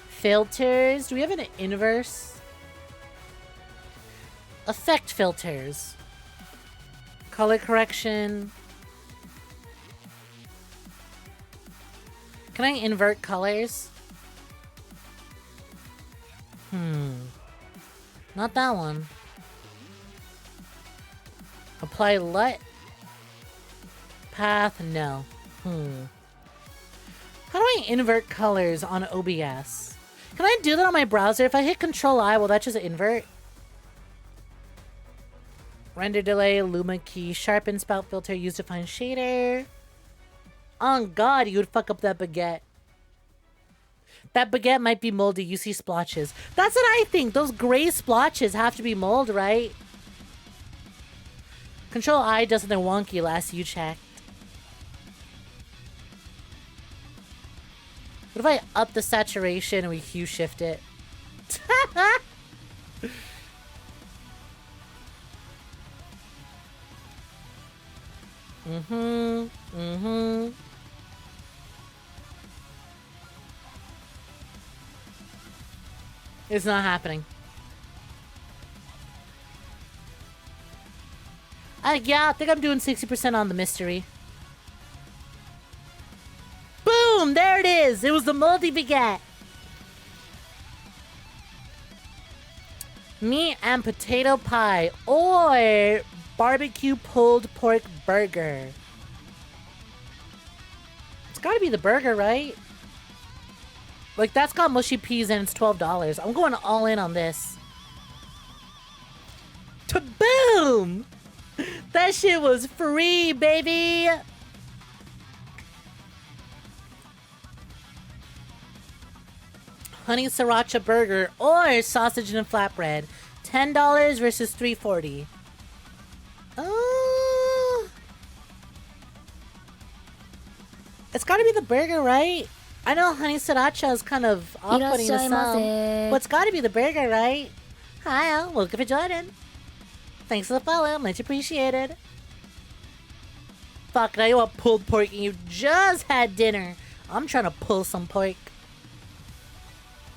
Filters. Do we have an inverse? Effect filters. Color correction. Can I invert colors? Not that one. Apply LUT. Path, no. How do I invert colors on OBS? Can I do that on my browser? If I hit Control-I, will that just invert? Render delay, Luma key, sharpen spout filter, use define shader. On God, you would fuck up that baguette. That baguette might be moldy. You see splotches. That's what I think. Those gray splotches have to be mold, right? Control-I does something wonky last you checked. What if I up the saturation and we hue shift it? It's not happening. Yeah, I think I'm doing 60% on the mystery. Boom! There it is! It was the moldy baguette. Meat and potato pie or barbecue pulled pork burger. It's gotta be the burger, right? Like, that's got mushy peas and it's $12. I'm going all in on this. Boom! That shit was free, baby! Honey sriracha burger or sausage and flatbread. $10 versus $3.40. It's gotta be the burger, right? I know honey sriracha is kind of off-putting to some, but it's gotta be the burger, right? Hi, welcome to Jordan. Thanks for the follow, much appreciated. Fuck, now you want pulled pork and you just had dinner. I'm trying to pull some pork.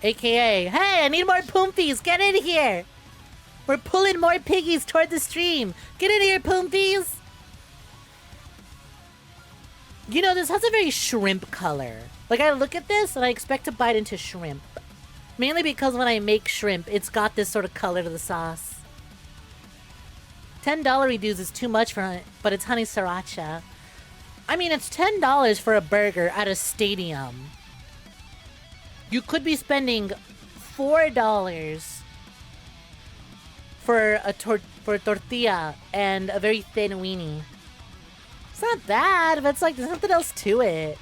AKA, hey, I need more poompies, get in here. We're pulling more piggies toward the stream. Get in here, poompies. You know, this has a very shrimp color. Like, I look at this and I expect to bite into shrimp. Mainly because when I make shrimp, it's got this sort of color to the sauce. $10 dues is too much for it, but it's honey sriracha. I mean, it's $10 for a burger at a stadium. You could be spending $4 for a tortilla and a very thin weenie. It's not bad, but it's like there's something else to it.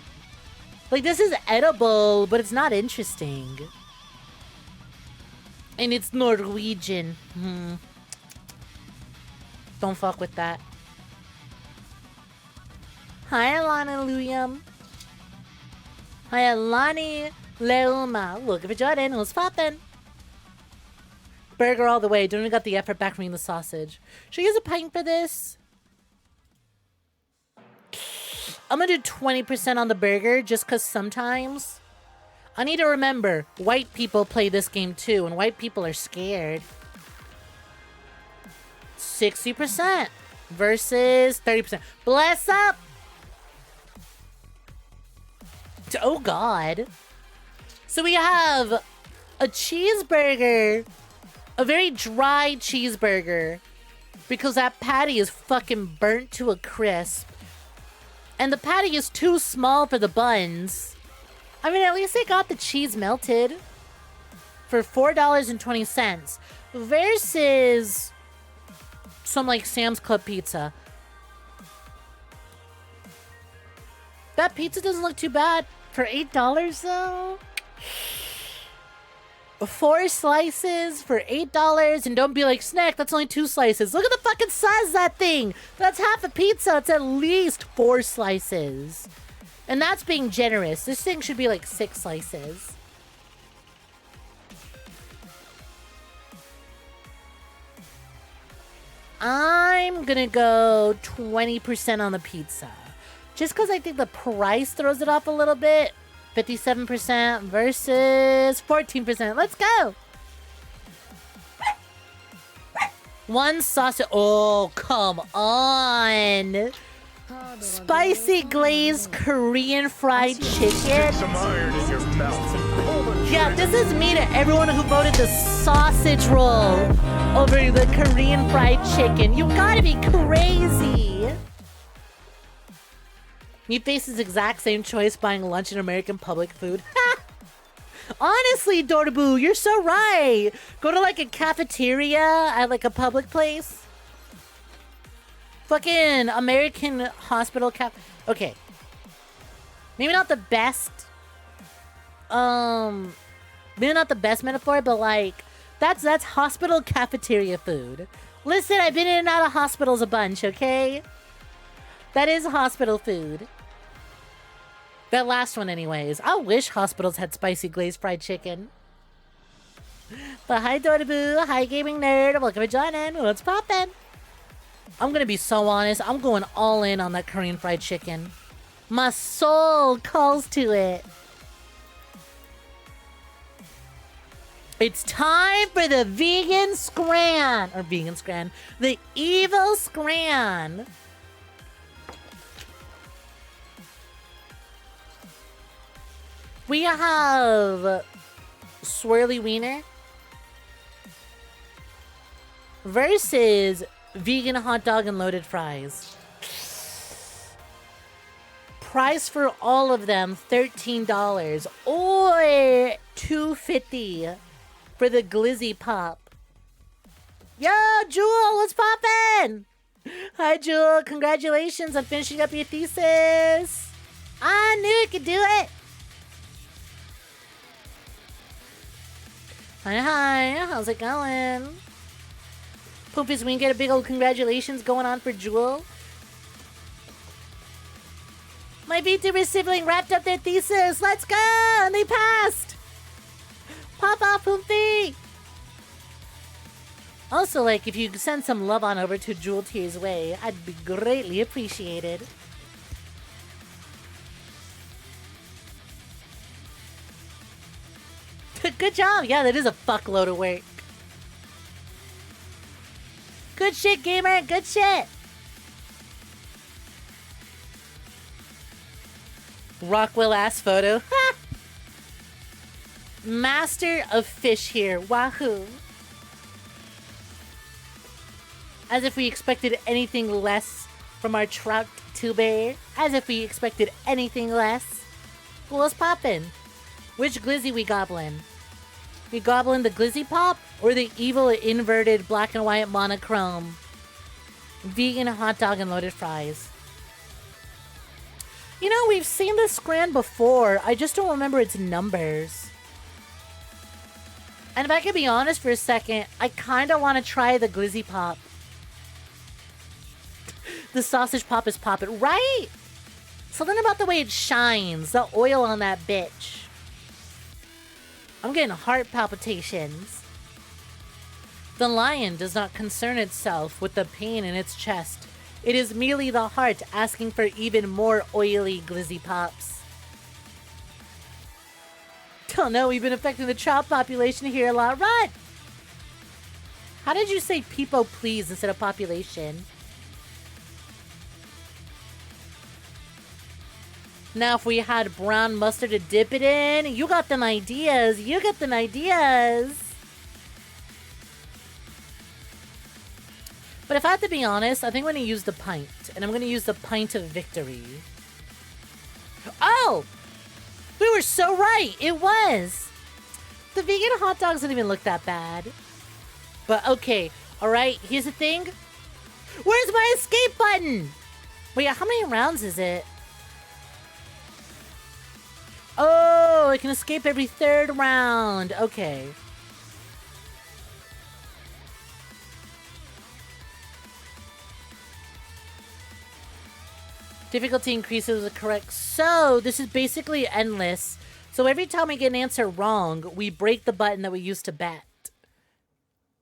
Like, this is edible, but it's not interesting. And it's Norwegian. Don't fuck with that. Hi, Alana Luyam. Hi, Alani Leuma. Look at Jordan. Who's poppin'? Burger all the way. Don't even got the effort back from eating the sausage. Should I use a pint for this? I'm gonna do 20% on the burger just because sometimes I need to remember white people play this game too, and white people are scared. 60% versus 30%. Bless up! Oh God. So we have a cheeseburger, a very dry cheeseburger because that patty is fucking burnt to a crisp. And the patty is too small for the buns. I mean, at least they got the cheese melted for $4.20 versus some like Sam's Club pizza. That pizza doesn't look too bad for $8 though. 4 slices for $8, and don't be like, Snek, that's only 2 slices. Look at the fucking size of that thing. That's half a pizza. It's at least 4 slices. And that's being generous. This thing should be like 6 slices. I'm gonna go 20% on the pizza. Just because I think the price throws it off a little bit. 57% versus 14%. Let's go. 1 sausage. Oh, come on. Spicy glazed Korean fried chicken. Some iron in your mouth. Yeah, this is me to everyone who voted the sausage roll over the Korean fried chicken. You gotta be crazy. You face this exact same choice buying lunch in American public food. Honestly, Dortaboo, you're so right. Go to like a cafeteria at like a public place. Fucking American hospital Okay. Maybe not the best. Maybe not the best metaphor, but like that's hospital cafeteria food. Listen, I've been in and out of hospitals a bunch, okay? That is hospital food. That last one anyways. I wish hospitals had spicy glazed fried chicken. But hi Dortaboo, hi gaming nerd, welcome to joining. What's poppin'? I'm gonna be so honest, I'm going all in on that Korean fried chicken. My soul calls to it. It's time for the vegan scran. Or vegan scran. The evil scran. We have Swirly Wiener versus vegan hot dog and loaded fries. Price for all of them $13 or $2.50 for the Glizzy Pop. Yo, Jewel, what's poppin'? Hi, Jewel. Congratulations on finishing up your thesis. I knew you could do it. Hi, how's it going? Poopies, we can get a big old congratulations going on for Jewel. My VTuber sibling wrapped up their thesis. Let's go! And they passed! Pop off, Poopy! Also, like, if you send some love on over to Jewel Tier's way, I'd be greatly appreciated. Good job. Yeah, that is a fuckload of work. Good shit, gamer. Good shit. Rockwell ass photo. Ha! Master of fish here. Wahoo. As if we expected anything less from our trout tuber. As if we expected anything less. What's poppin'? Which glizzy we goblin? We goblin the glizzy pop or the evil inverted black and white monochrome vegan hot dog and loaded fries? You know, we've seen this scran before. I just don't remember its numbers. And if I could be honest for a second, I kind of want to try the glizzy pop. The sausage pop is poppin', right? Something about the way it shines, the oil on that bitch. I'm getting heart palpitations. The lion does not concern itself with the pain in its chest. It is merely the heart asking for even more oily glizzy pops. Don't know, we've been affecting the trout population here a lot. Right? How did you say people please instead of population? Now, if we had brown mustard to dip it in, you got them ideas. You got them ideas. But if I have to be honest, I think I'm going to use the pint. And I'm going to use the pint of victory. Oh! We were so right! It was! The vegan hot dogs didn't even look that bad. But okay, alright, here's the thing. Where's my escape button? Wait, how many rounds is it? Oh, I can escape every 3rd round. Okay. Difficulty increases with correct. So, this is basically endless. So every time we get an answer wrong, we break the button that we used to bet.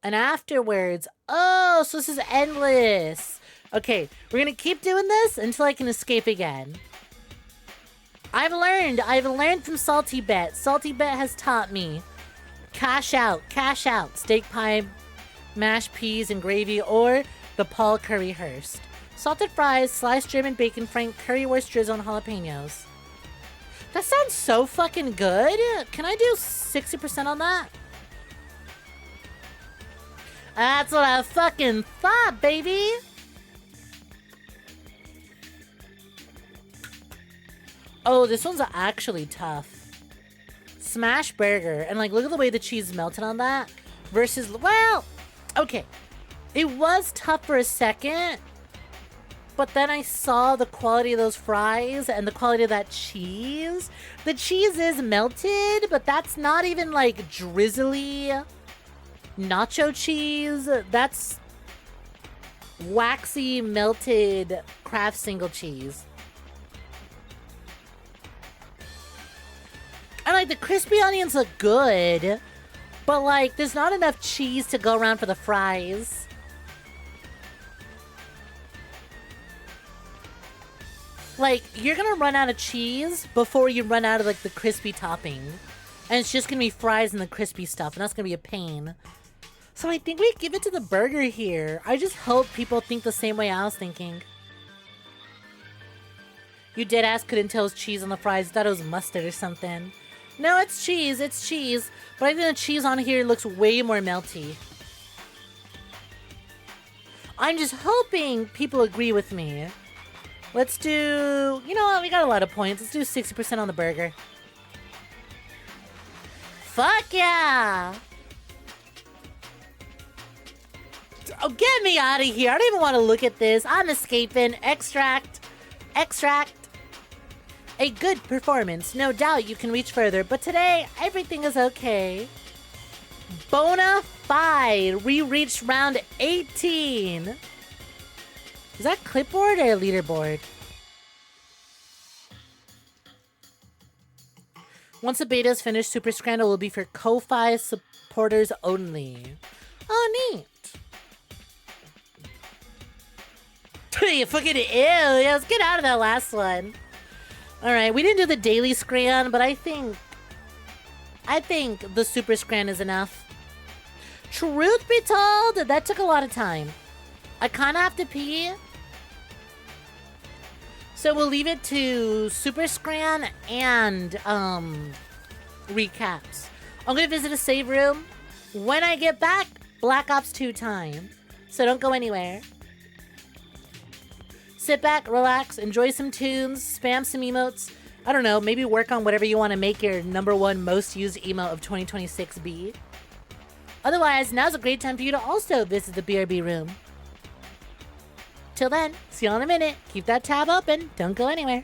And afterwards, oh, so this is endless. Okay, we're gonna keep doing this until I can escape again. I've learned from Salty Bet. Salty Bet has taught me. Cash out, steak pie, mashed peas and gravy, or the Paul Curryhurst. Salted fries, sliced German bacon frank, currywurst drizzle, and jalapenos. That sounds so fucking good. Can I do 60% on that? That's what I fucking thought, baby. Oh, this one's actually tough. Smash burger. And like, look at the way the cheese melted on that. Versus, well, okay. It was tough for a second. But then I saw the quality of those fries and the quality of that cheese. The cheese is melted, but that's not even like drizzly nacho cheese. That's waxy melted Kraft single cheese. And like the crispy onions look good, but like there's not enough cheese to go around for the fries. Like, you're gonna run out of cheese before you run out of, like, the crispy topping. And it's just gonna be fries and the crispy stuff, and that's gonna be a pain. So I think we give it to the burger here. I just hope people think the same way I was thinking. You dead ass couldn't tell it was cheese on the fries. Thought it was mustard or something. No, it's cheese. It's cheese. But I think the cheese on here looks way more melty. I'm just hoping people agree with me. Let's do... You know what? We got a lot of points. Let's do 60% on the burger. Fuck yeah! Oh, get me out of here. I don't even want to look at this. I'm escaping. Extract. Extract. A good performance. No doubt you can reach further. But today, everything is okay. Bona fide. We reached round 18. Is that clipboard or leaderboard? Once the beta is finished, Super Scramble will be for Ko-Fi supporters only. Oh, neat. You fucking ew. Yeah, let's get out of that last one. Alright, we didn't do the daily scran, but I think the Super Scran is enough. Truth be told, that took a lot of time. I kind of have to pee. So we'll leave it to Super Scran and recaps. I'm going to visit a save room. When I get back, Black Ops 2 time. So don't go anywhere. Sit back, relax, enjoy some tunes, spam some emotes. I don't know, maybe work on whatever you want to make your #1 most used emote of 2026 be. Otherwise, now's a great time for you to also visit the BRB room. Till then, see you all in a minute. Keep that tab open. Don't go anywhere.